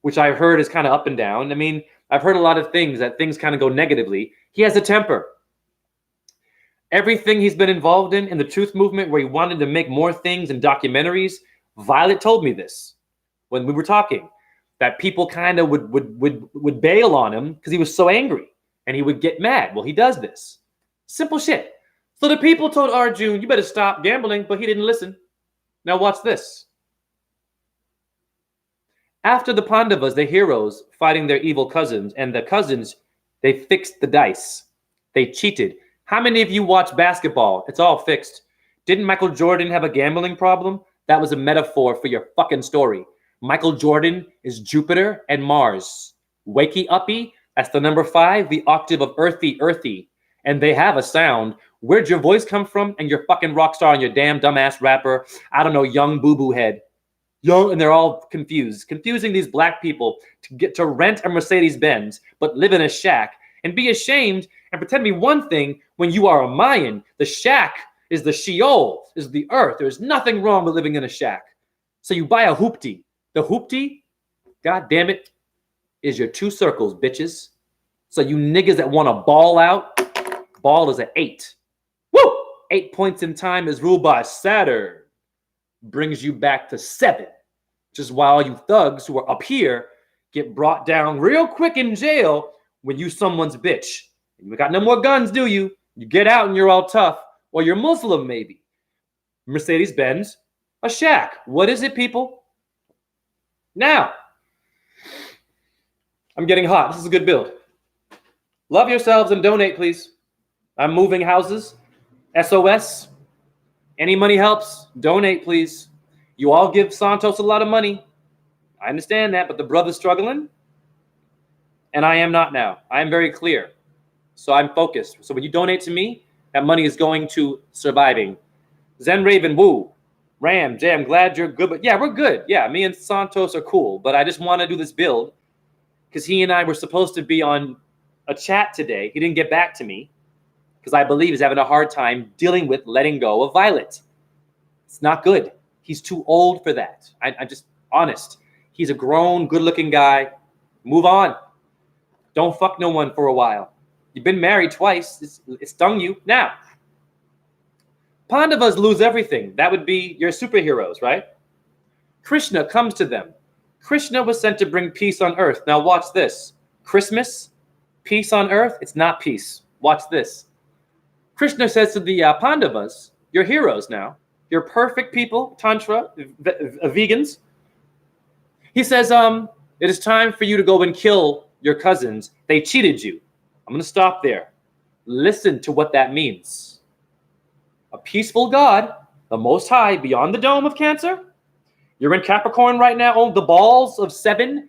which I've heard is kind of up and down. I mean, I've heard a lot of things that things kind of go negatively. He has a temper. Everything he's been involved in the truth movement where he wanted to make more things and documentaries, Violet told me this when we were talking, that people kind of would bail on him because he was so angry and he would get mad. Well, he does this. Simple shit. So the people told Arjun, you better stop gambling, but he didn't listen. Now watch this. After the Pandavas, the heroes, fighting their evil cousins, and the cousins, they fixed the dice. They cheated. How many of you watch basketball? It's all fixed. Didn't Michael Jordan have a gambling problem? That was a metaphor for your fucking story. Michael Jordan is Jupiter and Mars. Wakey uppy, that's the number 5, the octave of earthy. And they have a sound. Where'd your voice come from? And your fucking rock star and your damn dumbass rapper, I don't know, young boo-boo head. Young, and they're all confused. Confusing these black people to get to rent a Mercedes-Benz, but live in a shack and be ashamed and pretend to be one thing when you are a Mayan. The shack is the Sheol, is the earth. There's nothing wrong with living in a shack. So you buy a hoopty. The hoopty, god damn it, is your 2 circles, bitches. So you niggas that want to ball out, ball is an 8. Woo! 8 points in time is ruled by Saturn. Brings you back to 7. Just while you thugs who are up here get brought down real quick in jail when you someone's bitch. You got no more guns, do you? You get out and you're all tough. Or you're Muslim, maybe. Mercedes-Benz, a shack. What is it, people? Now, I'm getting hot. This is a good build. Love yourselves and donate, please. I'm moving houses. SOS. Any money helps. Donate, please. You all give Santos a lot of money. I understand that, but the brother's struggling. And I am not now. I am very clear. So I'm focused. So when you donate to me, that money is going to surviving. Zen Raven, woo. Ram, Jay, I'm glad you're good. But yeah, we're good. Yeah, me and Santos are cool. But I just want to do this build because he and I were supposed to be on a chat today. He didn't get back to me because I believe he's having a hard time dealing with letting go of Violet. It's not good. He's too old for that. I'm just honest. He's a grown, good-looking guy. Move on. Don't fuck no one for a while. You've been married twice. It stung you. Now, Pandavas lose everything. That would be your superheroes, right? Krishna comes to them. Krishna was sent to bring peace on earth. Now watch this. Christmas, peace on earth, it's not peace. Watch this. Krishna says to the Pandavas, you're heroes now. You're perfect people, Tantra, vegans. He says, it is time for you to go and kill your cousins. They cheated you. I'm going to stop there. Listen to what that means. A peaceful God, the Most High, beyond the dome of Cancer. You're in Capricorn right now, on the balls of 7.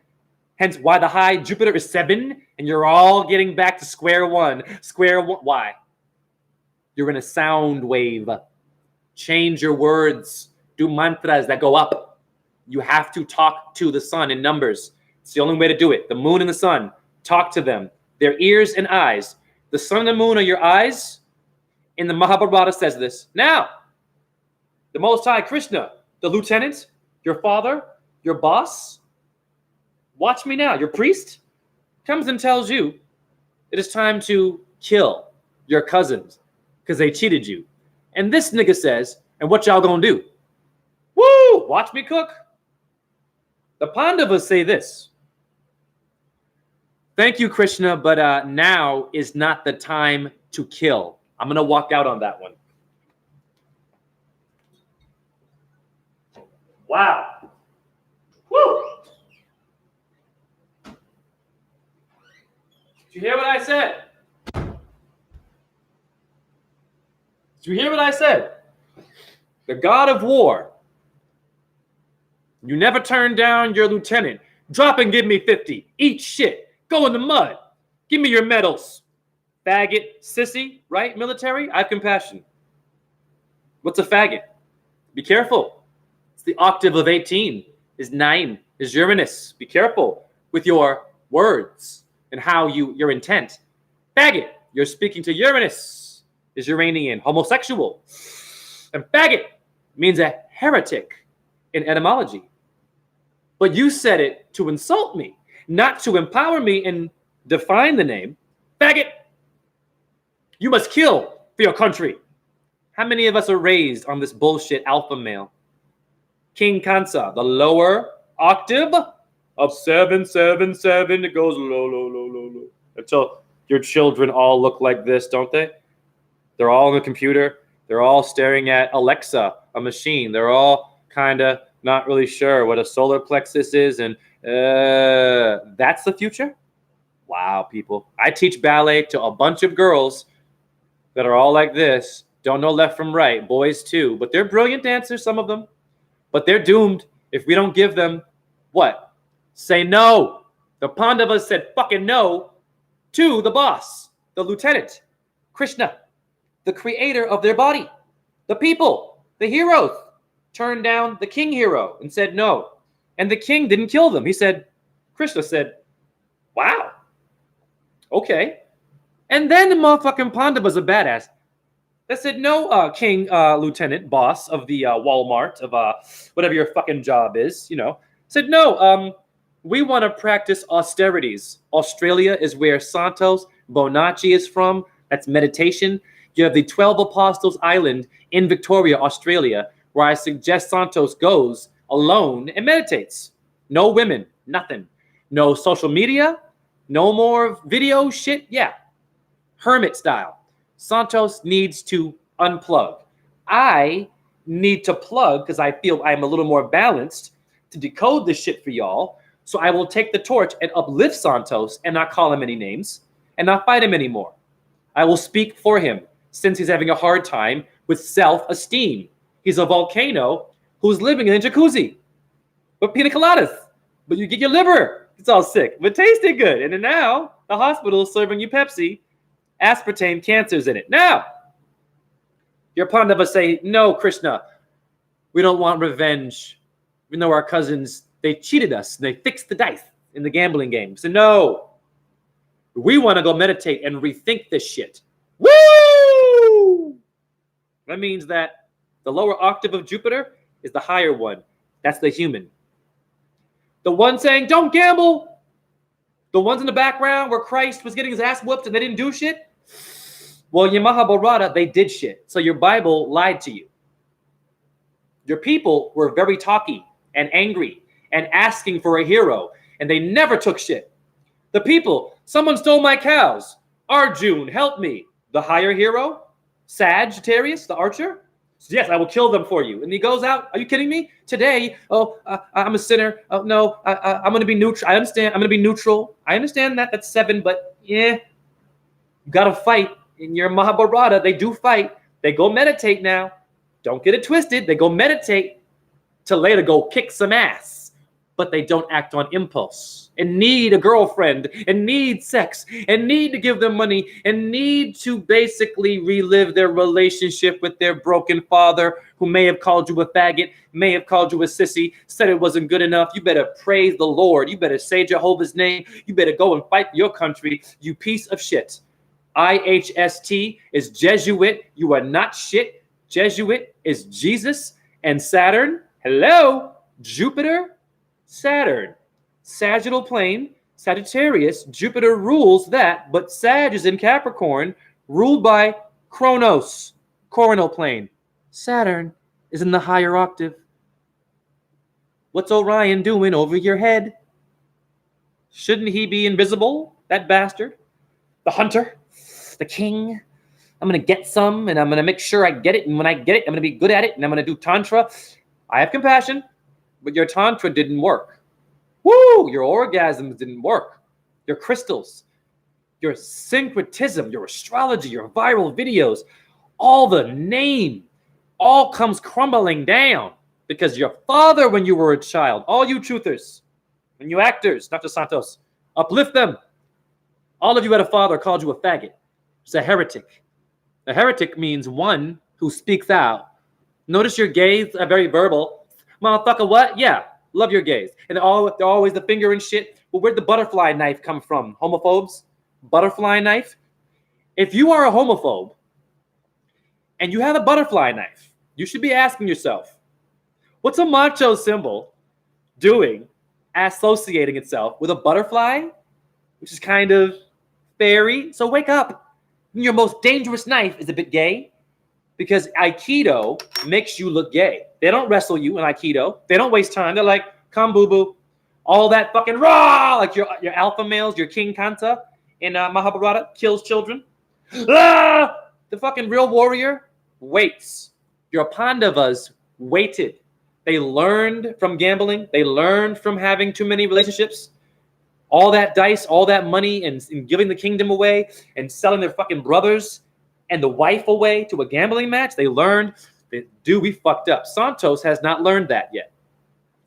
Hence why the high Jupiter is 7. And you're all getting back to square one. Square one. Why? You're in a sound wave. Change your words. Do mantras that go up. You have to talk to the sun in numbers. It's the only way to do it. The moon and the sun. Talk to them. Their ears and eyes. The sun and the moon are your eyes. And the Mahabharata says this. Now, the Most High Krishna, the lieutenant, your father, your boss, watch me now, your priest, comes and tells you it is time to kill your cousins because they cheated you. And this nigga says, And what y'all gonna do? Woo! Watch me cook. The Pandavas say this. Thank you, Krishna, but now is not the time to kill. I'm going to walk out on that one. Wow. Woo! Did you hear what I said? Did you hear what I said? The god of war. You never turn down your lieutenant. Drop and give me 50. Eat shit. Go in the mud. Give me your medals. Faggot, sissy, right? Military, I have compassion. What's a faggot? Be careful. It's the octave of 18. Is 9. Is Uranus. Be careful with your words and how your intent. Faggot, you're speaking to Uranus. Is Uranian. Homosexual. And faggot means a heretic in etymology. But you said it to insult me, not to empower me and define the name. Faggot, you must kill for your country. How many of us are raised on this bullshit alpha male? King Kansa, the lower octave of 777. It goes low, low, low, low, low. Until your children all look like this, don't they? They're all on the computer. They're all staring at Alexa, a machine. They're all kind of not really sure what a solar plexus is. And that's the future? Wow, people. I teach ballet to a bunch of girls that are all like this. Don't know left from right. Boys too. But they're brilliant dancers, some of them. But they're doomed if we don't give them what? Say no. The Pandavas said fucking no to the boss, the lieutenant, Krishna, the creator of their body. The people, the heroes, turned down the king hero and said no. And the king didn't kill them. He said, Krishna said, wow. Okay. And then the motherfucking Pandavas, a badass, that said, no, king, lieutenant, boss of the Walmart, of whatever your fucking job is, said, no, we want to practice austerities. Australia is where Santos Bonacci is from. That's meditation. You have the 12 Apostles Island in Victoria, Australia, where I suggest Santos goes alone and meditates. No women, nothing. No social media, no more video shit. Yeah, hermit style. Santos needs to unplug. I need to plug because I feel I'm a little more balanced to decode this shit for y'all. So I will take the torch and uplift Santos and not call him any names and not fight him anymore. I will speak for him since he's having a hard time with self-esteem. He's a volcano who's living in a jacuzzi with pina coladas. But you get your liver. It's all sick, but tasted good. And then now the hospital is serving you Pepsi. Aspartame, cancer's in it. Now, your Pandavas say, no, Krishna, we don't want revenge. Even though our cousins, they cheated us. And they fixed the dice in the gambling game. So no, we want to go meditate and rethink this shit. Woo! That means that the lower octave of Jupiter is the higher one. That's the human. The one saying, don't gamble. The ones in the background where Christ was getting his ass whooped and they didn't do shit. Well, your Mahabharata, they did shit. So your Bible lied to you. Your people were very talky and angry and asking for a hero. And they never took shit. The people, someone stole my cows. Arjun, help me. The higher hero, Sagittarius, the archer. So yes, I will kill them for you. And he goes out. Are you kidding me? Today, I'm a sinner. Oh, no, I'm going to be neutral. I understand. I'm going to be neutral. I understand that. That's 7, but yeah, you got to fight. In your Mahabharata, they do fight. They go meditate now. Don't get it twisted. They go meditate to later go kick some ass. But they don't act on impulse and need a girlfriend and need sex and need to give them money and need to basically relive their relationship with their broken father who may have called you a faggot, may have called you a sissy, said it wasn't good enough. You better praise the Lord. You better say Jehovah's name. You better go and fight for your country, you piece of shit. IHST is Jesuit. You are not shit. Jesuit is Jesus and Saturn. Hello, Jupiter. Saturn, sagittal plane, Sagittarius, Jupiter rules that, but Sag is in Capricorn, ruled by Kronos, coronal plane. Saturn is in the higher octave. What's Orion doing over your head? Shouldn't he be invisible, that bastard? The hunter, the king. I'm going to get some, and I'm going to make sure I get it. And when I get it, I'm going to be good at it, and I'm going to do tantra. I have compassion, but your tantra didn't work. Woo! Your orgasms didn't work. Your crystals, your syncretism, your astrology, your viral videos, all the name, all comes crumbling down because your father, when you were a child, all you truthers, and you actors, Dr. Santos, uplift them. All of you had a father called you a faggot. It's a heretic. A heretic means one who speaks out. Notice your gays are very verbal. Motherfucker, what? Yeah, love your gays. And they're always the finger and shit. Well, where'd the butterfly knife come from? Homophobes? Butterfly knife? If you are a homophobe and you have a butterfly knife, you should be asking yourself, what's a macho symbol doing associating itself with a butterfly, which is kind of fairy? So wake up. Your most dangerous knife is a bit gay because Aikido makes you look gay. They don't wrestle you in Aikido. They don't waste time. They're like, come boo-boo. All that fucking raw, like your alpha males, your King Kanta in Mahabharata kills children. Ah! The fucking real warrior waits. Your Pandavas waited. They learned from gambling. They learned from having too many relationships. All that dice, all that money, and giving the kingdom away and selling their fucking brothers and the wife away to a gambling match. They learned that, dude, we fucked up. Santos has not learned that yet.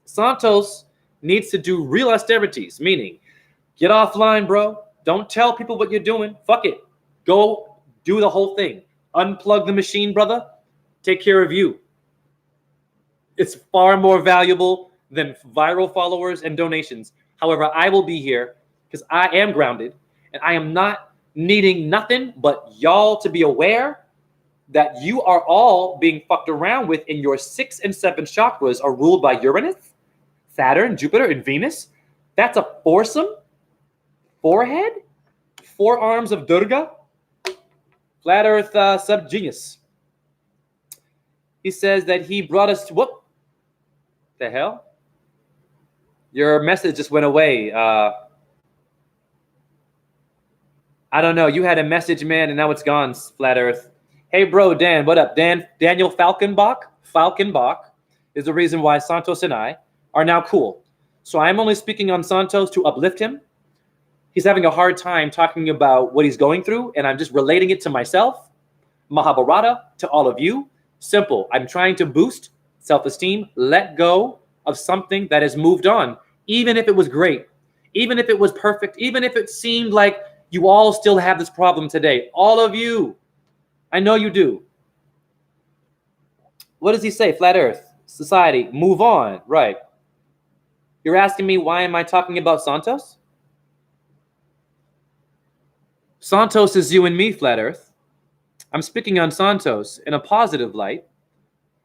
Santos needs to do real austerities, meaning get offline, bro. Don't tell people what you're doing. Fuck it. Go do the whole thing. Unplug the machine, brother. Take care of you. It's far more valuable than viral followers and donations. However, I will be here because I am grounded and I am not needing nothing but y'all to be aware that you are all being fucked around with in your 6 and 7 chakras are ruled by Uranus, Saturn, Jupiter, and Venus. That's a foursome. Forehead, 4 arms of Durga, flat earth sub-genius. He says that he brought us to, whoop, the hell? Your message just went away. I don't know. You had a message, man, and now it's gone, flat earth. Hey, bro, Dan, what up? Daniel Falkenbach is the reason why Santos and I are now cool. So I'm only speaking on Santos to uplift him. He's having a hard time talking about what he's going through, and I'm just relating it to myself, Mahabharata, to all of you. Simple. I'm trying to boost self-esteem, let go of something that has moved on, even if it was great, even if it was perfect, even if it seemed like you all still have this problem today. All of you. I know you do. What does he say? Flat Earth, society, move on. Right. You're asking me why am I talking about Santos? Santos is you and me, Flat Earth. I'm speaking on Santos in a positive light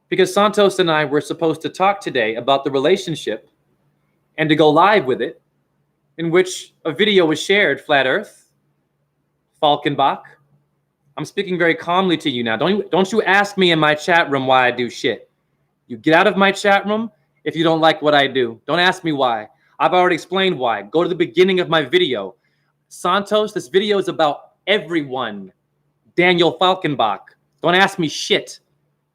because Santos and I were supposed to talk today about the relationship and to go live with it, in which a video was shared, Flat Earth, Falkenbach. I'm speaking very calmly to you now. Don't you ask me in my chat room why I do shit. You get out of my chat room if you don't like what I do. Don't ask me why. I've already explained why. Go to the beginning of my video. Santos, this video is about everyone. Daniel Falkenbach. Don't ask me shit.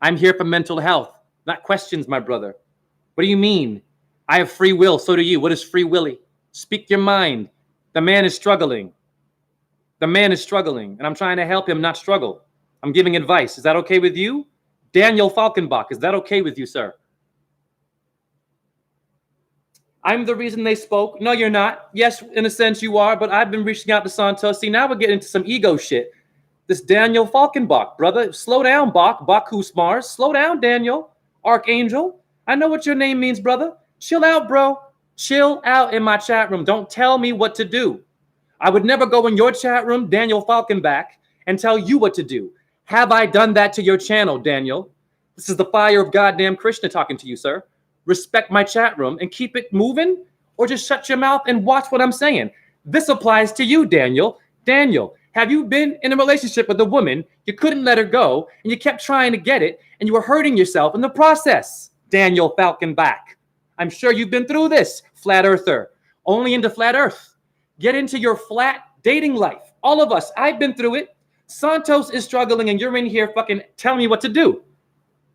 I'm here for mental health, not questions, my brother. What do you mean? I have free will, so do you. What is free willy? Speak your mind. The man is struggling. The man is struggling, and I'm trying to help him not struggle. I'm giving advice. Is that okay with you? Daniel Falkenbach, is that okay with you, sir? I'm the reason they spoke. No, you're not. Yes, in a sense you are, but I've been reaching out to Santos. See, now we're getting into some ego shit. This Daniel Falkenbach, brother. Slow down, Bach. Bacchus Mars. Slow down, Daniel. Archangel. I know what your name means, brother. Chill out, bro. Chill out in my chat room. Don't tell me what to do. I would never go in your chat room, Daniel Falkenbach, and tell you what to do. Have I done that to your channel, Daniel? This is the fire of goddamn Krishna talking to you, sir. Respect my chat room and keep it moving, or just shut your mouth and watch what I'm saying. This applies to you, Daniel. Daniel, Have you been in a relationship with a woman, you couldn't let her go, and you kept trying to get it, and you were hurting yourself in the process? Daniel Falconback. I'm sure you've been through this, flat earther. Only into flat earth. Get into your flat dating life. All of us, I've been through it. Santos is struggling, and you're in here fucking telling me what to do.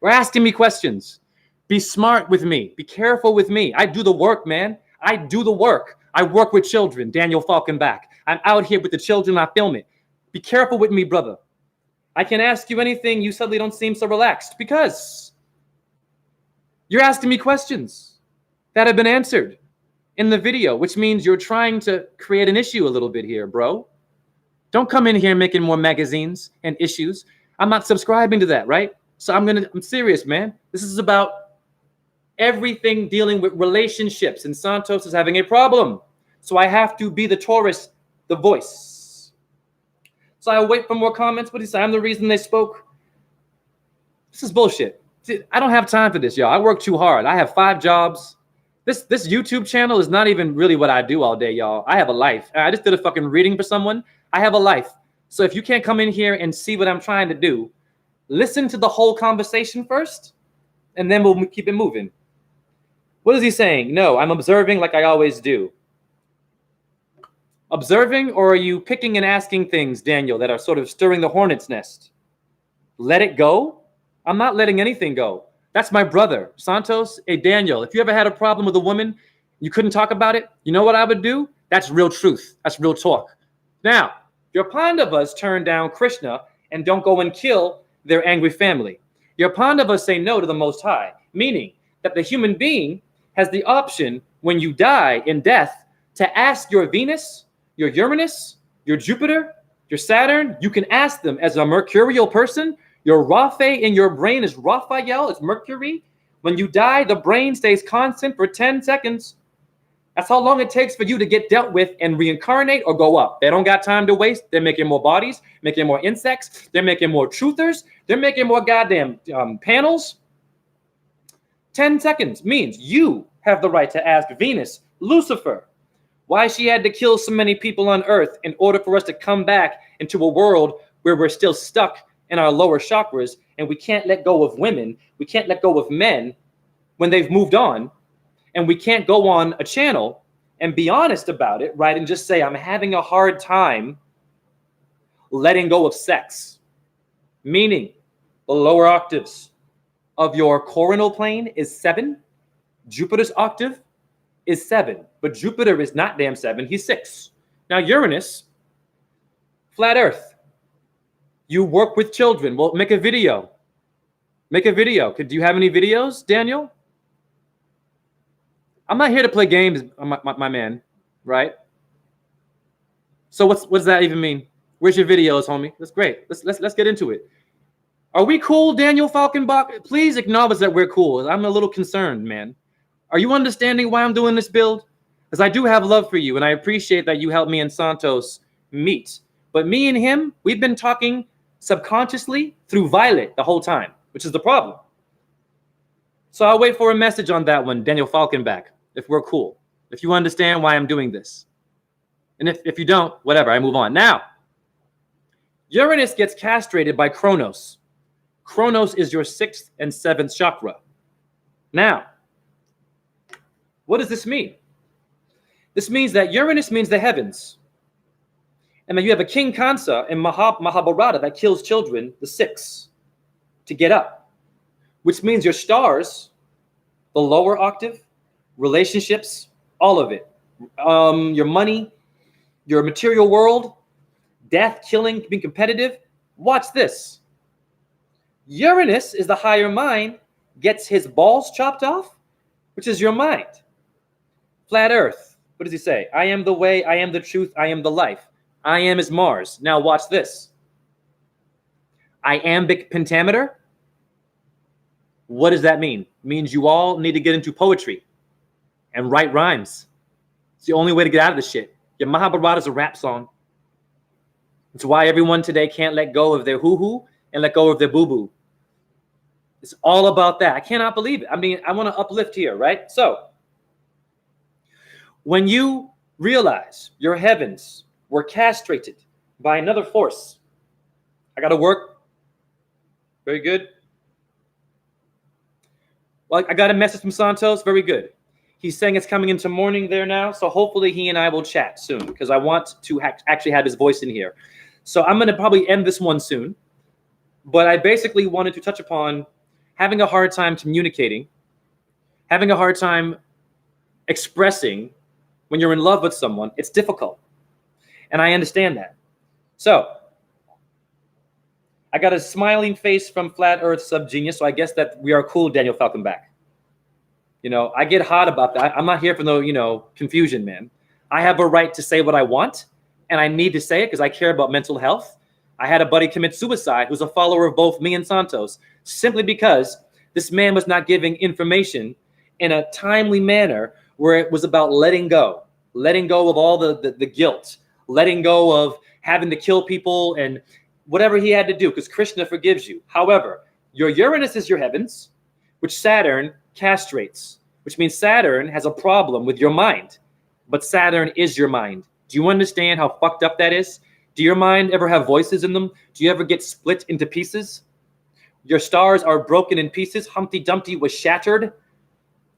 We're asking me questions. Be smart with me. Be careful with me. I do the work, man. I do the work. I work with children, Daniel Falconback. I'm out here with the children. I film it. Be careful with me, brother. I can ask you anything. You suddenly don't seem so relaxed because you're asking me questions that have been answered in the video, which means you're trying to create an issue a little bit here, bro. Don't come in here making more magazines and issues. I'm not subscribing to that, right? So I'm serious, man. This is about everything dealing with relationships, and Santos is having a problem. So I have to be the Taurus, the voice. So I wait for more comments. What do you say? I'm the reason they spoke. This is bullshit. I don't have time for this, y'all. I work too hard. I have 5 jobs. This YouTube channel is not even really what I do all day, y'all. I have a life. I just did a fucking reading for someone. I have a life. So if you can't come in here and see what I'm trying to do, listen to the whole conversation first, and then we'll keep it moving. What is he saying? No, I'm observing like I always do. Observing, or are you picking and asking things, Daniel, that are sort of stirring the hornet's nest? Let it go? I'm not letting anything go. That's my brother, Santos. Hey, Daniel, if you ever had a problem with a woman, you couldn't talk about it, you know what I would do? That's real truth. That's real talk. Now, your Pandavas turn down Krishna and don't go and kill their angry family. Your Pandavas say no to the Most High, meaning that the human being has the option when you die in death to ask your Venus, your Uranus, your Jupiter, your Saturn. You can ask them as a mercurial person. Your Raphael in your brain is Raphael, it's Mercury. When you die, the brain stays constant for 10 seconds. That's how long it takes for you to get dealt with and reincarnate or go up. They don't got time to waste. They're making more bodies, making more insects. They're making more truthers. They're making more goddamn panels. 10 seconds means you have the right to ask Venus, Lucifer, why she had to kill so many people on Earth in order for us to come back into a world where we're still stuck in our lower chakras and we can't let go of women. We can't let go of men when they've moved on. And we can't go on a channel and be honest about it, right? And just say, I'm having a hard time letting go of sex. Meaning the lower octaves of your coronal plane is 7. Jupiter's octave is 7. But Jupiter is not damn 7. He's 6. Now Uranus, flat earth. You work with children. Well, make a video. Make a video. Do you have any videos, Daniel? I'm not here to play games, my man, right? So what does that even mean? Where's your videos, homie? That's great. Let's get into it. Are we cool, Daniel Falconbach? Please acknowledge that we're cool. I'm a little concerned, man. Are you understanding why I'm doing this build? Because I do have love for you, and I appreciate that you helped me and Santos meet. But me and him, we've been talking subconsciously through Violet the whole time, which is the problem. So I'll wait for a message on that one, Daniel Falconbach, if we're cool, if you understand why I'm doing this. And if you don't, whatever, I move on. Now, Uranus gets castrated by Kronos. Kronos is your 6th and 7th chakra. Now, what does this mean? This means that Uranus means the heavens. And then you have a King Kansa in Mahabharata that kills children, the 6, to get up. Which means your stars, the lower octave, relationships, all of it. Your money, your material world, death, killing, being competitive. Watch this. Uranus is the higher mind, gets his balls chopped off, which is your mind. Flat earth. What does he say? I am the way, I am the truth, I am the life. I am is Mars. Now watch this. Iambic pentameter. What does that mean? It means you all need to get into poetry and write rhymes. It's the only way to get out of this shit. Your Mahabharata is a rap song. It's why everyone today can't let go of their hoo-hoo and let go of their boo-boo. It's all about that. I cannot believe it. I mean, I want to uplift here, right? So, when you realize your heavens were castrated by another force. I got to work. Very good. Well, I got a message from Santos. Very good. He's saying it's coming into morning there now. So hopefully he and I will chat soon because I want to actually have his voice in here. So I'm going to probably end this one soon. But I basically wanted to touch upon having a hard time communicating, having a hard time expressing when you're in love with someone. It's difficult. And I understand that. So I got a smiling face from Flat Earth Subgenius, so I guess that we are cool, Daniel Falconback. You know, I get hot about that. I'm not here for no, confusion, man. I have a right to say what I want, and I need to say it because I care about mental health. I had a buddy commit suicide who's a follower of both me and Santos, simply because this man was not giving information in a timely manner where it was about letting go of all the guilt, letting go of having to kill people and whatever he had to do, because Krishna forgives you. However, your Uranus is your heavens, which Saturn castrates, which means Saturn has a problem with your mind, but Saturn is your mind. Do you understand how fucked up that is? Do your mind ever have voices in them? Do you ever get split into pieces? Your stars are broken in pieces. Humpty Dumpty was shattered.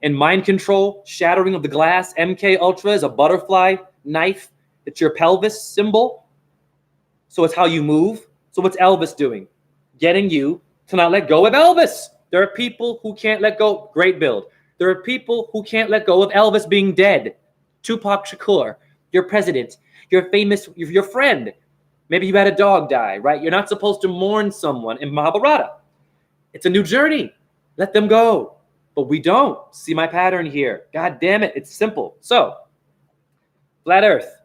And mind control, shattering of the glass. MK Ultra is a butterfly knife. It's your pelvis symbol. So it's how you move. So what's Elvis doing? Getting you to not let go of Elvis. There are people who can't let go. Great build. There are people who can't let go of Elvis being dead. Tupac Shakur, your president, your famous, your friend. Maybe you had a dog die, right? You're not supposed to mourn someone in Mahabharata. It's a new journey. Let them go. But we don't. See my pattern here. God damn it. It's simple. So, Flat Earth.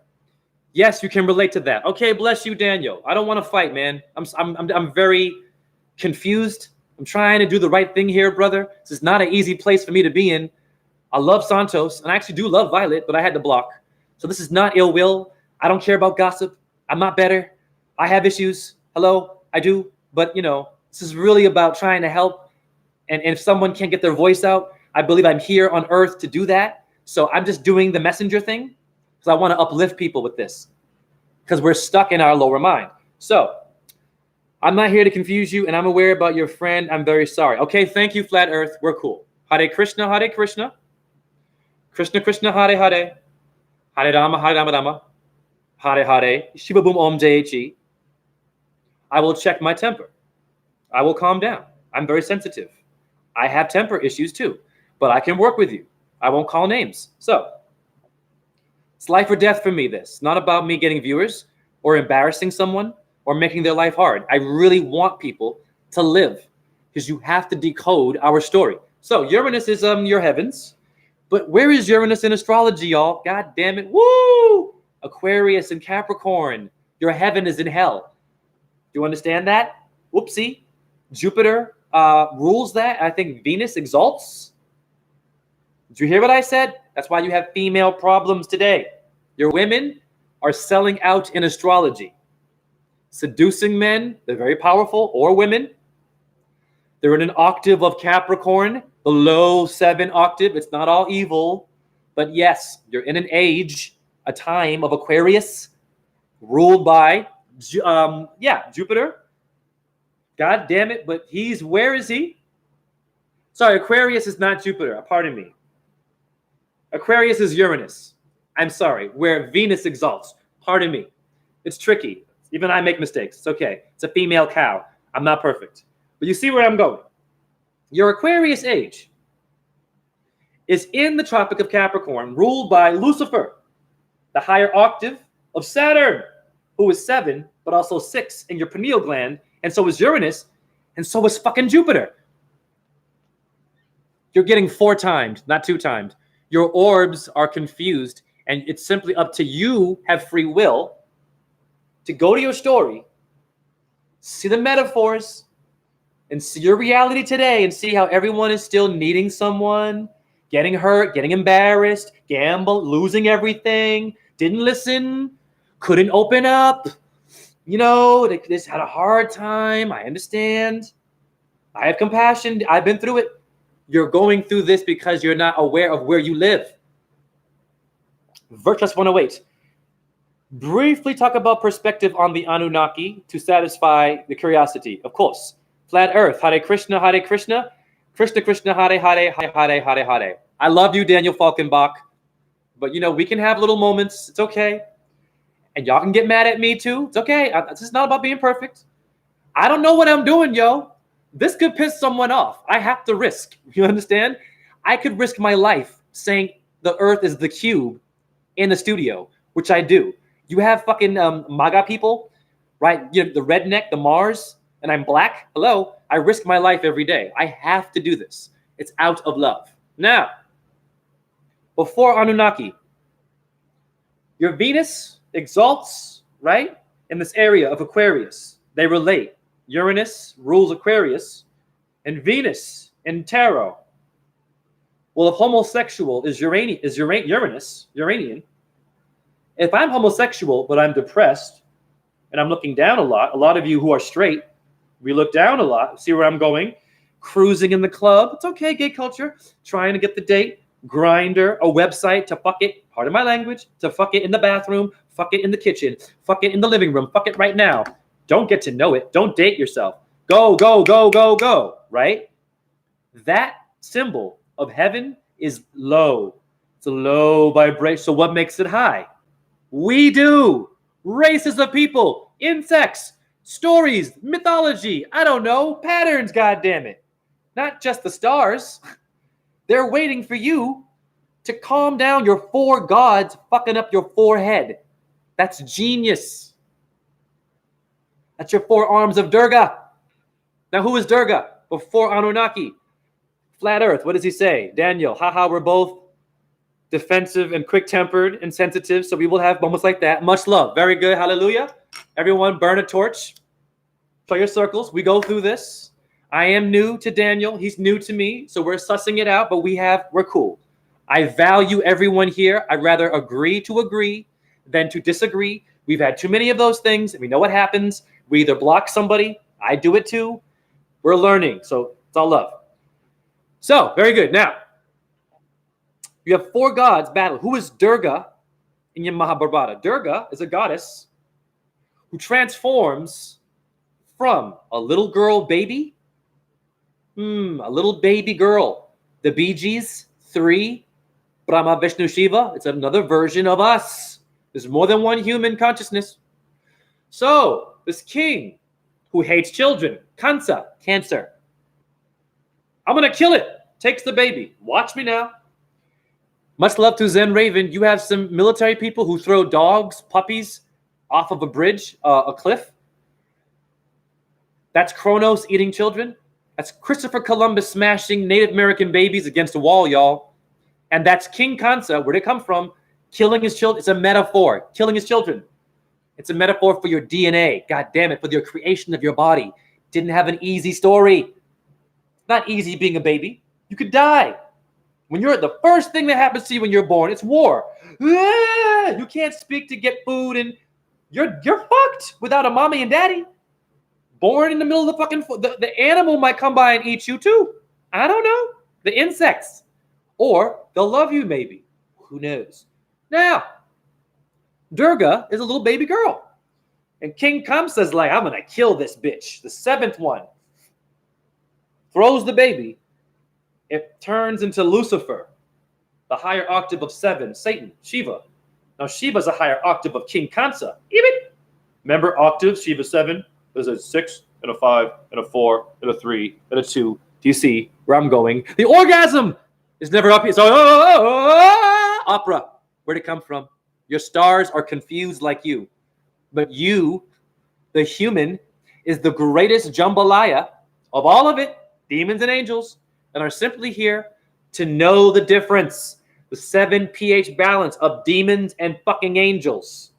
Yes, you can relate to that. Okay, bless you, Daniel. I don't want to fight, man. I'm very confused. I'm trying to do the right thing here, brother. This is not an easy place for me to be in. I love Santos, and I actually do love Violet, but I had to block. So this is not ill will. I don't care about gossip. I'm not better. I have issues. Hello, I do. But, this is really about trying to help. And if someone can't get their voice out, I believe I'm here on earth to do that. So I'm just doing the messenger thing because I want to uplift people with this because we're stuck in our lower mind. So I'm not here to confuse you, and I'm aware about your friend. I'm very sorry. Okay, thank you, Flat Earth. We're cool. Hare Krishna, Hare Krishna. Krishna Krishna, Hare Hare. Hare Rama, Rama. Hare Hare. Shiva Boom Om Jai. I will check my temper. I will calm down. I'm very sensitive. I have temper issues too, but I can work with you. I won't call names. So it's life or death for me, this. Not about me getting viewers or embarrassing someone or making their life hard. I really want people to live because you have to decode our story. So Uranus is your heavens, but where is Uranus in astrology, y'all? God damn it. Woo! Aquarius and Capricorn. Your heaven is in hell. Do you understand that? Whoopsie. Jupiter rules that. I think Venus exalts. Did you hear what I said? That's why you have female problems today. Your women are selling out in astrology. Seducing men, they're very powerful, or women. They're in an octave of Capricorn, the low 7 octave. It's not all evil. But yes, you're in an age, a time of Aquarius, ruled by, Jupiter. God damn it, but where is he? Sorry, Aquarius is not Jupiter. Pardon me. Aquarius is Uranus. I'm sorry, where Venus exalts. Pardon me. It's tricky. Even I make mistakes. It's okay. It's a female cow. I'm not perfect. But you see where I'm going. Your Aquarius age is in the Tropic of Capricorn, ruled by Lucifer, the higher octave of Saturn, who is 7, but also 6 in your pineal gland. And so is Uranus, and so is fucking Jupiter. You're getting 4 timed, not 2 timed. Your orbs are confused, and it's simply up to you, have free will, to go to your story, see the metaphors, and see your reality today, and see how everyone is still needing someone, getting hurt, getting embarrassed, gamble, losing everything, didn't listen, couldn't open up. They just had a hard time. I understand. I have compassion. I've been through it. You're going through this because you're not aware of where you live. Virtus 108. Briefly talk about perspective on the Anunnaki to satisfy the curiosity. Of course, flat Earth. Hare Krishna, Hare Krishna, Krishna Krishna, Hare Hare, Hare Hare, Hare Hare. I love you, Daniel Falkenbach, but we can have little moments. It's okay, and y'all can get mad at me too. It's okay. This is not about being perfect. I don't know what I'm doing, yo. This could piss someone off. I have to risk. You understand? I could risk my life saying the Earth is the cube in the studio, which I do. You have fucking MAGA people, right? The redneck, the Mars, and I'm black. Hello. I risk my life every day. I have to do this. It's out of love. Now, before Anunnaki, your Venus exalts, right? In this area of Aquarius. They relate. Uranus rules Aquarius, and Venus in Tarot. Well, if homosexual is Uranian, if I'm homosexual but I'm depressed and I'm looking down a lot of you who are straight, we look down a lot. See where I'm going? Cruising in the club. It's okay, gay culture. Trying to get the date. Grinder, a website to fuck it. Pardon my language. To fuck it in the bathroom. Fuck it in the kitchen. Fuck it in the living room. Fuck it right now. Don't get to know it. Don't date yourself. Go, go, go, go, go. Right? That symbol of heaven is low. It's a low vibration. So what makes it high? We do. Races of people, insects, stories, mythology. I don't know. Patterns, goddammit. Not just the stars. They're waiting for you to calm down your four gods fucking up your forehead. That's genius. That's your four arms of Durga. Now, who is Durga? Before Anunnaki. Flat Earth, what does he say? Daniel, haha, we're both defensive and quick-tempered and sensitive, so we will have moments like that. Much love. Very good. Hallelujah. Everyone, burn a torch. Show your circles. We go through this. I am new to Daniel. He's new to me, so we're sussing it out, but we're cool. I value everyone here. I'd rather agree to agree than to disagree. We've had too many of those things, and we know what happens. We either block somebody. I do it too. We're learning, so it's all love. So, very good. Now, you have four gods battle. Who is Durga in your Mahabharata? Durga is a goddess who transforms from a little girl baby, a little baby girl. The Bee Gees, 3, Brahma, Vishnu, Shiva. It's another version of us. There's more than one human consciousness. So, this king who hates children, cancer. I'm going to kill it. Takes the baby. Watch me now. Much love to Zen Raven. You have some military people who throw dogs, puppies off of a bridge, a cliff. That's Kronos eating children. That's Christopher Columbus smashing Native American babies against a wall, y'all. And that's King Kansa. Where'd it come from? Killing his children. It's a metaphor. Killing his children. It's a metaphor for your DNA. God damn it. For the creation of your body. Didn't have an easy story. Not easy being a baby. You could die. When you're the first thing that happens to you when you're born, it's war. You can't speak to get food, and you're fucked without a mommy and daddy. Born in the middle of the fucking the animal might come by and eat you too. I don't know. The insects. Or they'll love you maybe. Who knows? Now, Durga is a little baby girl. And King Kamsa's like, I'm gonna kill this bitch. The 7th one. Throws the baby. It turns into Lucifer, the higher octave of 7, Satan, Shiva. Now, Shiva's a higher octave of King Kansa. Even. Remember octaves? Shiva 7. There's a 6 and a 5 and a 4 and a 3 and a 2. Do you see where I'm going? The orgasm is never up here. So, opera. Where'd it come from? Your stars are confused like you. But you, the human, is the greatest jambalaya of all of it, demons and angels, and are simply here to know the difference, the 7 pH balance of demons and fucking angels.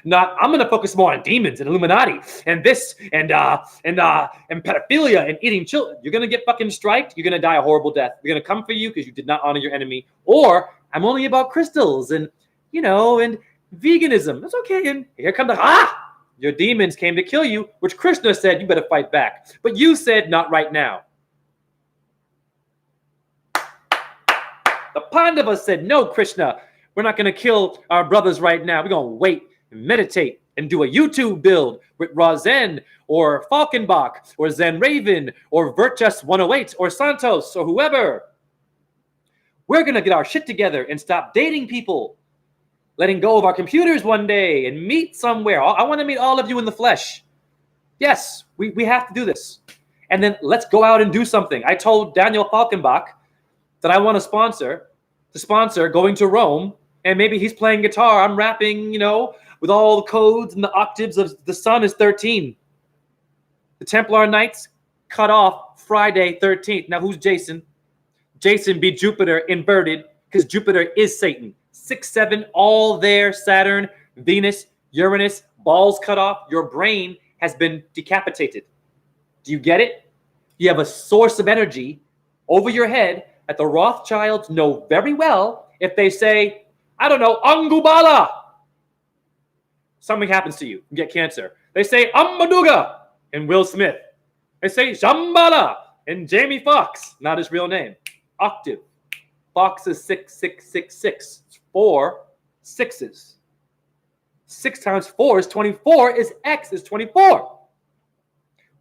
Not, I'm going to focus more on demons and Illuminati and this and pedophilia and eating children. You're going to get fucking striked. You're going to die a horrible death. They're going to come for you because you did not honor your enemy. Or I'm only about crystals and, and veganism. That's okay. And here come your demons came to kill you, which Krishna said you better fight back. But you said not right now. The Pandavas said, no, Krishna, we're not going to kill our brothers right now. We're going to wait. meditate and do a YouTube build with Razen or Falkenbach or Zen Raven or Virtus 108 or Santos or whoever. We're going to get our shit together and stop dating people, letting go of our computers one day and meet somewhere. I want to meet all of you in the flesh. Yes, we have to do this. And then let's go out and do something. I told Daniel Falkenbach that I want to sponsor going to Rome, and maybe he's playing guitar. I'm rapping, with all the codes and the octaves of the sun is 13. The Templar Knights cut off Friday 13th. Now who's Jason? Jason be Jupiter inverted, because Jupiter is Satan. 6, 7, all there, Saturn, Venus, Uranus, balls cut off. Your brain has been decapitated. Do you get it? You have a source of energy over your head that the Rothschilds know very well. If they say, I don't know, Angubala, something happens to you. You get cancer. They say Ammaduga and Will Smith. They say Shambhala and Jamie Foxx, not his real name. Octave. Fox is 6666. It's 4 sixes. 6 times 4 is 24. Is X is 24.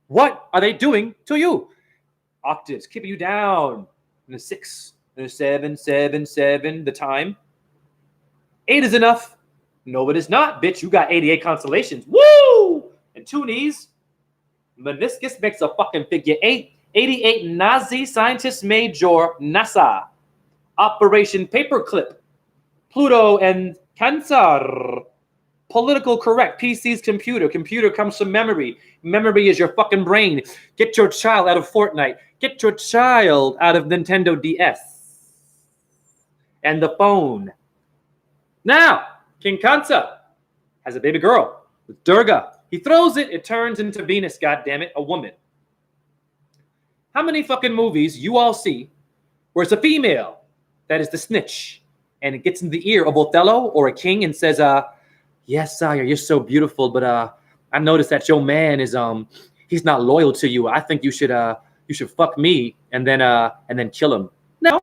What are they doing to you? Octaves keeping you down. And a 6, and a 7, 7, 7. The time. 8 is enough. No, it is not, bitch. You got 88 constellations. Woo! And 2 knees. Meniscus makes a fucking figure 8. 88 Nazi scientist major NASA. Operation Paperclip. Pluto and Cancer. Political correct. PC's computer. Computer comes from memory. Memory is your fucking brain. Get your child out of Fortnite. Get your child out of Nintendo DS. And the phone. Now, King Kansa has a baby girl with Durga. He throws it. It turns into Venus, goddammit, a woman. How many fucking movies you all see where it's a female that is the snitch and it gets in the ear of Othello or a king and says, yes, sire, you're so beautiful, but I noticed that your man is he's not loyal to you. I think you should fuck me and then kill him. No,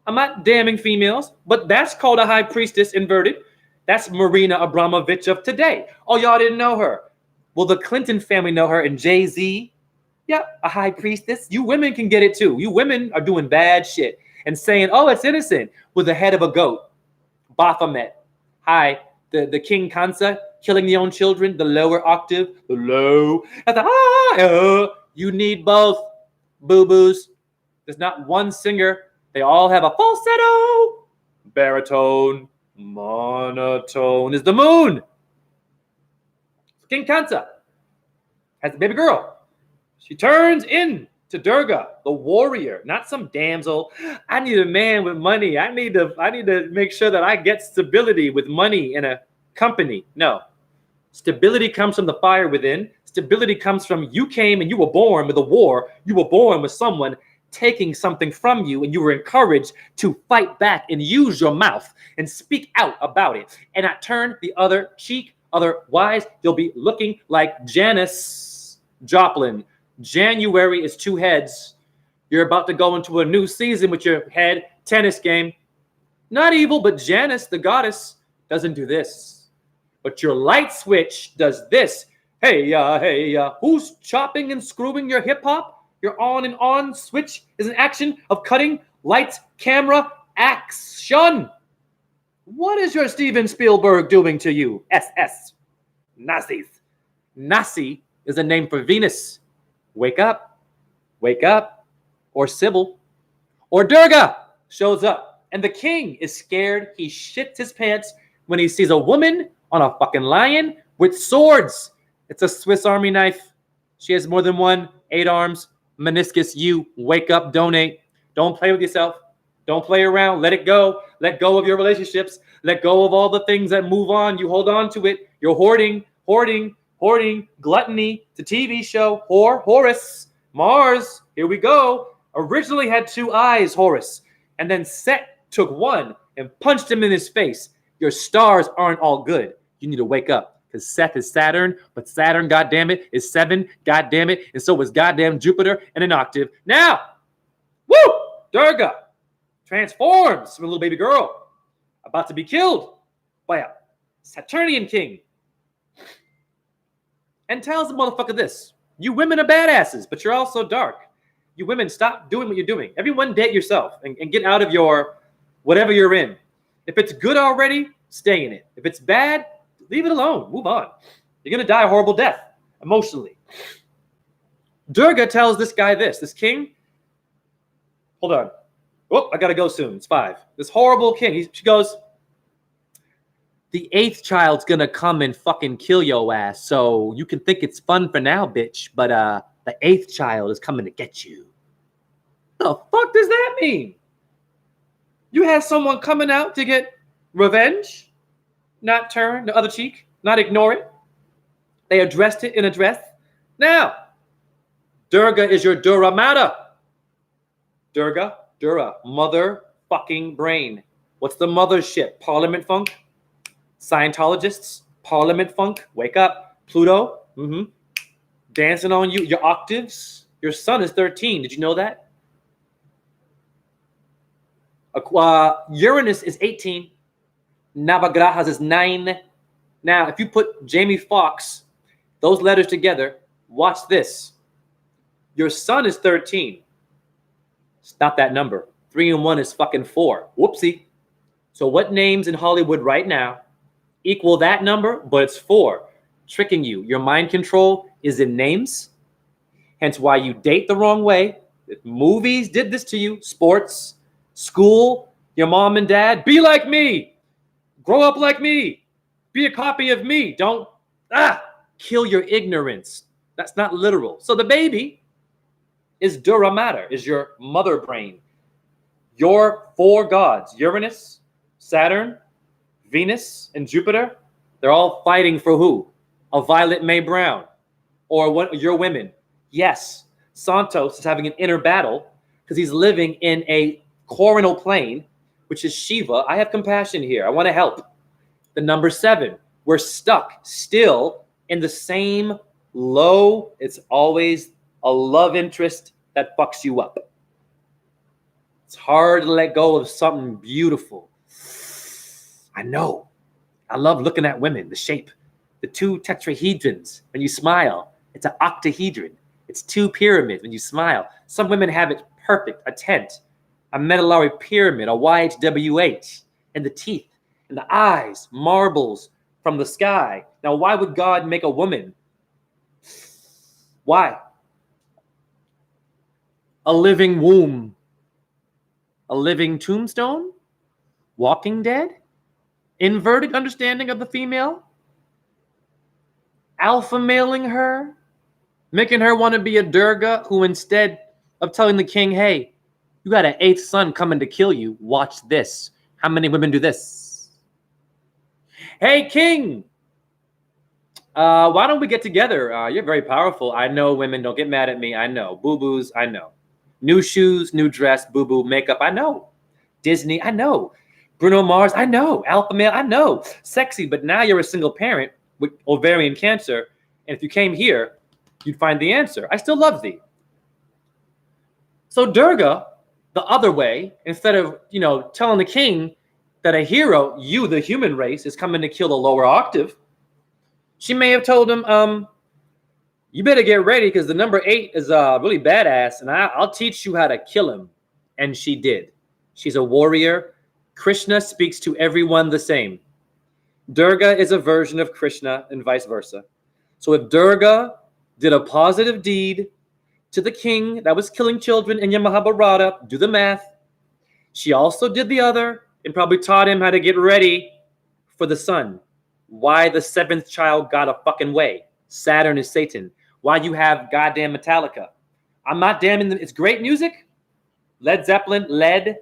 I'm not damning females, but that's called a high priestess inverted. That's Marina Abramovich of today. Oh, y'all didn't know her. Well, the Clinton family know her, and Jay-Z. Yeah, a high priestess. You women can get it too. You women are doing bad shit and saying, oh, it's innocent, with the head of a goat. Baphomet. Hi, the King Kansa killing the own children, the lower octave, the low, at the you need both, boo-boos. There's not one singer. They all have a falsetto, baritone, monotone. Is the moon. King Kansa has a baby girl. She turns into Durga, the warrior, not some damsel. I need a man with money. I need to make sure that I get stability with money in a company. No. Stability comes from the fire within. Stability comes from you came and you were born with a war. You were born with someone taking something from you, and you were encouraged to fight back and use your mouth and speak out about it and not turn the other cheek. Otherwise, you'll be looking like Janis Joplin. January is 2 heads. You're about to go into a new season with your head tennis game. Not evil, but Janice, the goddess, doesn't do this. But your light switch does this. Hey, who's chopping and screwing your hip hop? Your on and on switch is an action of cutting, lights, camera, action. What is your Steven Spielberg doing to you? SS. Nazis. Nazi is a name for Venus. Wake up, or Sybil, or Durga shows up. And the king is scared. He shits his pants when he sees a woman on a fucking lion with swords. It's a Swiss Army knife. She has more than one, 8 arms. Meniscus, you wake up, donate. Don't play with yourself. Don't play around. Let it go. Let go of your relationships. Let go of all the things that move on. You hold on to it. You're hoarding, gluttony, the TV show, Horus, Mars, here we go. Originally had 2 eyes, Horus. And then Set took one and punched him in his face. Your stars aren't all good. You need to wake up. Because Seth is Saturn, but Saturn, goddammit, is 7, goddammit, and so is goddamn Jupiter in an octave. Now, woo! Durga transforms from a little baby girl about to be killed by a Saturnian king. And tells the motherfucker this. You women are badasses, but you're also dark. You women, stop doing what you're doing. Everyone date yourself and get out of your whatever you're in. If it's good already, stay in it. If it's bad, leave it alone. Move on. You're going to die a horrible death emotionally. Durga tells this guy this king. Hold on. Oh, I got to go soon. It's 5. This horrible king. She goes, the 8th child's going to come and fucking kill your ass. So you can think it's fun for now, bitch. But the 8th child is coming to get you. The fuck does that mean? You had someone coming out to get revenge? Not turn the other cheek? Not ignore it? They addressed it in a dress? Now, Durga is your Dura Mata. Durga, Dura, mother fucking brain. What's the mothership? Parliament funk? Scientologists? Parliament funk? Wake up. Pluto? Dancing on you. Your octaves? Your son is 13. Did you know that? Uranus is 18. Navagrahas is 9. Now, if you put Jamie Foxx, those letters together, watch this. Your son is 13. It's not that number. 3 and 1 is fucking 4. Whoopsie. So what names in Hollywood right now equal that number, but it's 4? Tricking you. Your mind control is in names. Hence why you date the wrong way. If movies did this to you, sports, school, your mom and dad, be like me. Grow up like me. Be a copy of me. Don't kill your ignorance. That's not literal. So the baby is Dura Mater, is your mother brain. Your 4 gods, Uranus, Saturn, Venus, and Jupiter, they're all fighting for who? A Violet Mae Brown. Or what? Your women. Yes, Santos is having an inner battle because he's living in a coronal plane, which is Shiva. I have compassion here. I want to help. The number 7. We're stuck still in the same low. It's always a love interest that fucks you up. It's hard to let go of something beautiful. I know. I love looking at women, the shape. The 2 tetrahedrons, when you smile, it's an octahedron. It's 2 pyramids when you smile. Some women have it perfect, a tent, a medullary pyramid, a YHWH, and the teeth, and the eyes, marbles from the sky. Now, why would God make a woman? Why? A living womb. A living tombstone? Walking Dead? Inverted understanding of the female? Alpha mailing her? Making her want to be a Durga who instead of telling the king, hey, you got an 8th son coming to kill you, watch this. How many women do this? Hey, king, why don't we get together? You're very powerful. I know women, don't get mad at me. I know. Boo-boos, I know. New shoes, new dress, boo-boo, makeup, I know. Disney, I know. Bruno Mars, I know. Alpha male, I know. Sexy, but now you're a single parent with ovarian cancer, and if you came here, you'd find the answer. I still love thee. So Durga, the other way, instead of, telling the king that a hero, you, the human race, is coming to kill the lower octave, she may have told him, you better get ready because the number 8 is really badass, and I'll teach you how to kill him. And she did. She's a warrior. Krishna speaks to everyone the same. Durga is a version of Krishna and vice versa. So if Durga did a positive deed to the king that was killing children in your Mahabharata, do the math. She also did the other and probably taught him how to get ready for the son. Why the 7th child got a fucking way. Saturn is Satan. Why you have goddamn Metallica. I'm not damning them. It's great music. Led Zeppelin, lead,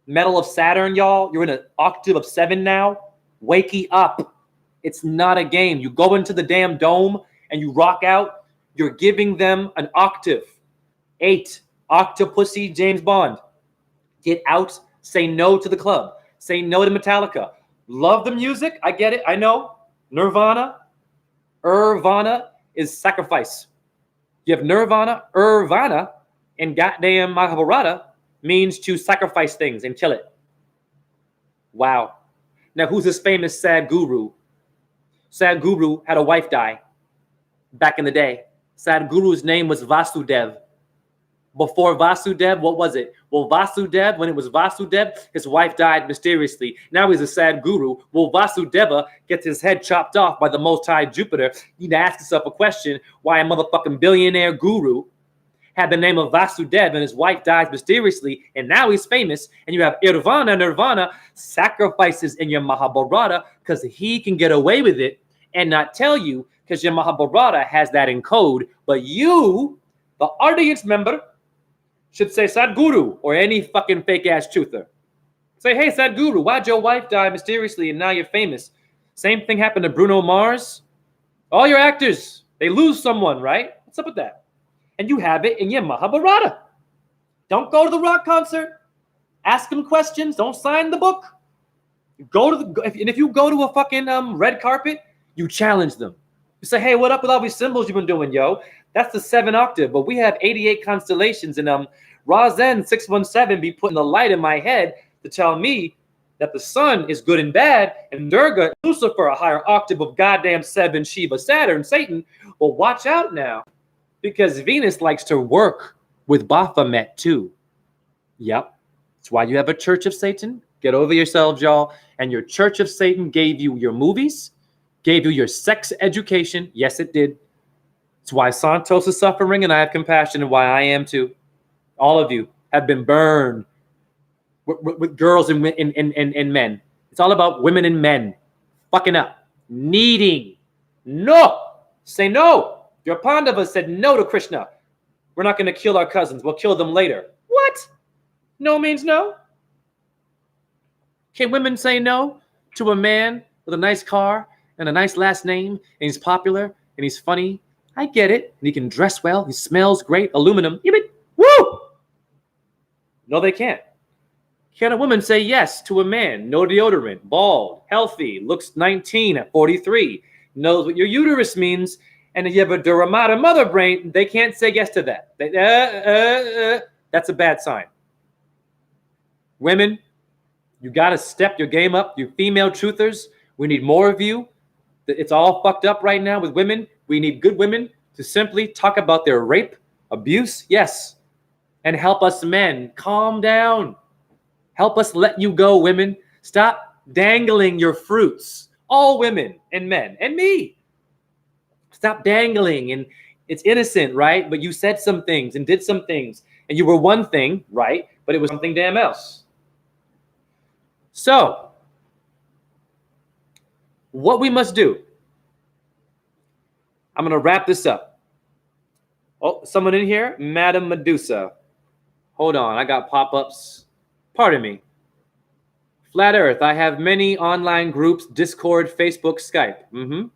metal of Saturn, y'all. You're in an octave of 7 now. Wakey up. It's not a game. You go into the damn dome and you rock out. You're giving them an octave. 8. Octopussy James Bond. Get out. Say no to the club. Say no to Metallica. Love the music. I get it. I know. Nirvana. Irvana is sacrifice. You have Nirvana. Irvana in goddamn Mahabharata means to sacrifice things and kill it. Wow. Now, who's this famous sad guru Sadhguru had a wife die back in the day. Sadhguru's name was Vasudev. Before Vasudev, what was it? Well, Vasudev, when it was Vasudev, his wife died mysteriously. Now he's a Sadhguru. Well, Vasudeva gets his head chopped off by the Most High Jupiter. You need to ask yourself a question, why a motherfucking billionaire guru had the name of Vasudev and his wife dies mysteriously, and now he's famous, and you have Nirvana sacrifices in your Mahabharata because he can get away with it and not tell you because your Mahabharata has that in code. But you, the audience member, should say Sadhguru or any fucking fake-ass truther. Say, hey, Sadhguru, why'd your wife die mysteriously and now you're famous? Same thing happened to Bruno Mars. All your actors, they lose someone, right? What's up with that? And you have it in your Mahabharata. Don't go to the rock concert. Ask them questions. Don't sign the book. If you go to a fucking red carpet, you challenge them. You say, hey, what up with all these symbols you've been doing, yo? That's the 7 octave, but we have 88 constellations, and Razen 617 be putting the light in my head to tell me that the sun is good and bad, and Durga, Lucifer, a higher octave of goddamn 7, Shiva, Saturn, Satan. Well, watch out now. Because Venus likes to work with Baphomet too. Yep. That's why you have a Church of Satan. Get over yourselves, y'all. And your Church of Satan gave you your movies, gave you your sex education. Yes, it did. It's why Santos is suffering, and I have compassion, and why I am too. All of you have been burned with girls and men. It's all about women and men fucking up, needing. No. Say no. Your Pandava said no to Krishna. We're not going to kill our cousins. We'll kill them later. What? No means no. Can women say no to a man with a nice car and a nice last name, and he's popular and he's funny? I get it. And he can dress well. He smells great. Aluminum. Woo! No, they can't. Can a woman say yes to a man? No deodorant, bald, healthy, looks 19 at 43, knows what your uterus means, and if you have a Duramata mother brain, they can't say yes to that. That's a bad sign. Women, you got to step your game up. You female truthers, we need more of you. It's all fucked up right now with women. We need good women to simply talk about their rape, abuse, yes, and help us men calm down. Help us let you go, women. Stop dangling your fruits. All women and men and me. Stop dangling, and it's innocent, right? But you said some things and did some things, and you were one thing, right? But it was something damn else. So, what we must do, I'm going to wrap this up. Oh, someone in here? Madam Medusa. Hold on, I got pop-ups. Pardon me. Flat Earth, I have many online groups, Discord, Facebook, Skype.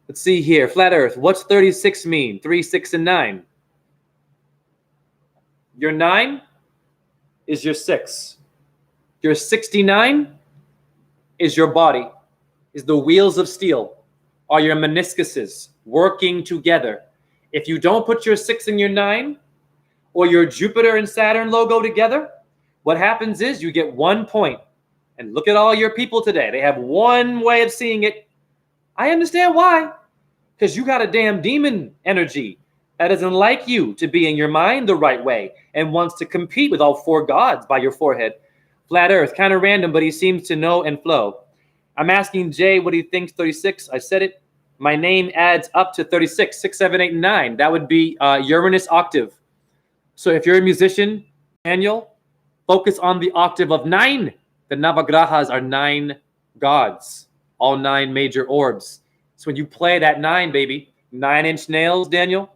Let's see here. Flat Earth, what's 36 mean? 3, 6, and 9. Your 9 is your 6. Your 69 is your body, is the wheels of steel, are your meniscuses working together. If you don't put your 6 and your 9 or your Jupiter and Saturn logo together, what happens is you get 1 point. And look at all your people today. They have one way of seeing it. I understand why. Because you got a damn demon energy that doesn't like you to be in your mind the right way and wants to compete with all 4 gods by your forehead. Flat Earth, kind of random, but he seems to know and flow. I'm asking Jay what he thinks 36. I said it. My name adds up to 36, 6, 7, 8, and 9. That would be Uranus octave. So if you're a musician, Daniel, focus on the octave of 9. The Navagrahas are 9 gods, all 9 major orbs. So when you play that 9, baby, 9-inch nails, Daniel.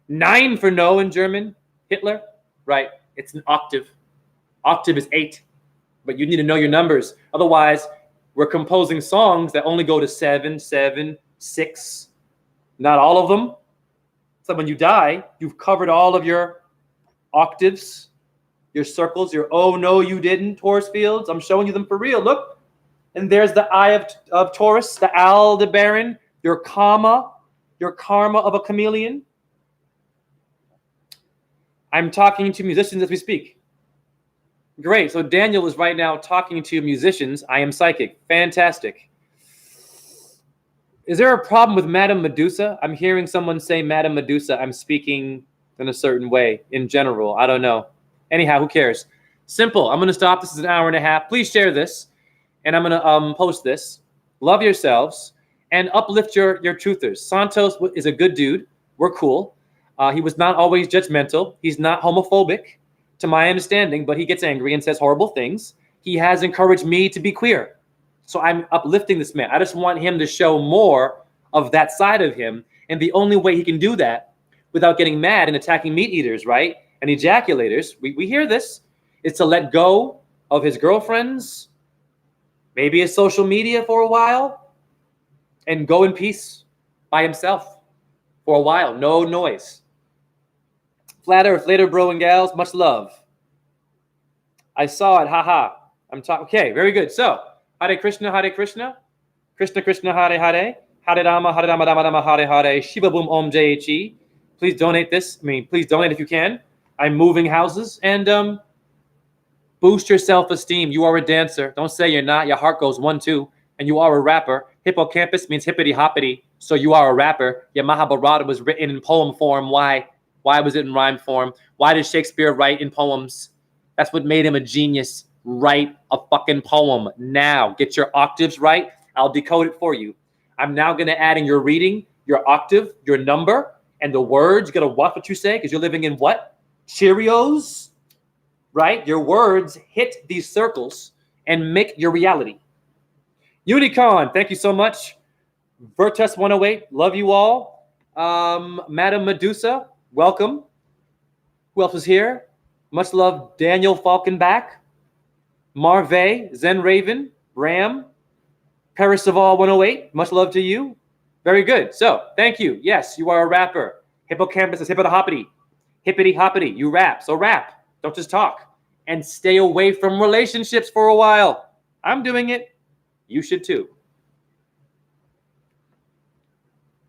9 for no in German. Hitler, right? It's an octave. Octave is 8, but you need to know your numbers. Otherwise, we're composing songs that only go to 7, 7, 6. Not all of them. So when you die, you've covered all of your octaves, your circles, your oh no you didn't Taurus fields. I'm showing you them for real. Look. And there's the eye of Taurus, the Aldebaran, your karma of a chameleon. I'm talking to musicians as we speak. Great. So Daniel is right now talking to musicians. I am psychic. Fantastic. Is there a problem with Madame Medusa? I'm hearing someone say Madame Medusa. I'm speaking in a certain way in general. I don't know. Anyhow, who cares? Simple. I'm going to stop. This is an hour and a half. Please share this. And I'm going to post this. Love yourselves and uplift your truthers. Santos is a good dude. We're cool. He was not always judgmental. He's not homophobic, to my understanding, but he gets angry and says horrible things. He has encouraged me to be queer. So I'm uplifting this man. I just want him to show more of that side of him. And the only way he can do that without getting mad and attacking meat eaters, right? And ejaculators, we hear this, is to let go of his girlfriends, maybe his social media for a while, and go in peace by himself for a while. No noise. Flat Earth later, bro and gals. Much love. I saw it. Haha. I'm talking. Okay, very good. So, Hare Krishna, Hare Krishna. Krishna Krishna, Hare Hare. Hare Rama, Hare Rama, Rama Rama, Hare Hare. Shiva Boom Om Jai. Please donate this. Please donate if you can. I'm moving houses and boost your self-esteem. You are a dancer. Don't say you're not. Your heart goes 1, 2. And you are a rapper. Hippocampus means hippity hoppity. So you are a rapper. Your Mahabharata was written in poem form. Why? Why was it in rhyme form? Why did Shakespeare write in poems? That's what made him a genius. Write a fucking poem now. Get your octaves right. I'll decode it for you. I'm now going to add in your reading, your octave, your number, and the words. You got to watch what you say because you're living in what? Cheerios, right? Your words hit these circles and make your reality. Unicorn, thank you so much. Virtus 108, love you all. Madame Medusa, welcome. Who else is here? Much love, Daniel Falkenbach. Marve, Zen Raven, Ram, Parasival 108, much love to you. Very good. So, thank you. Yes, you are a rapper. Hippocampus is hippity hoppity. Hippity hoppity. You rap. So rap. Don't just talk. And stay away from relationships for a while. I'm doing it. You should too.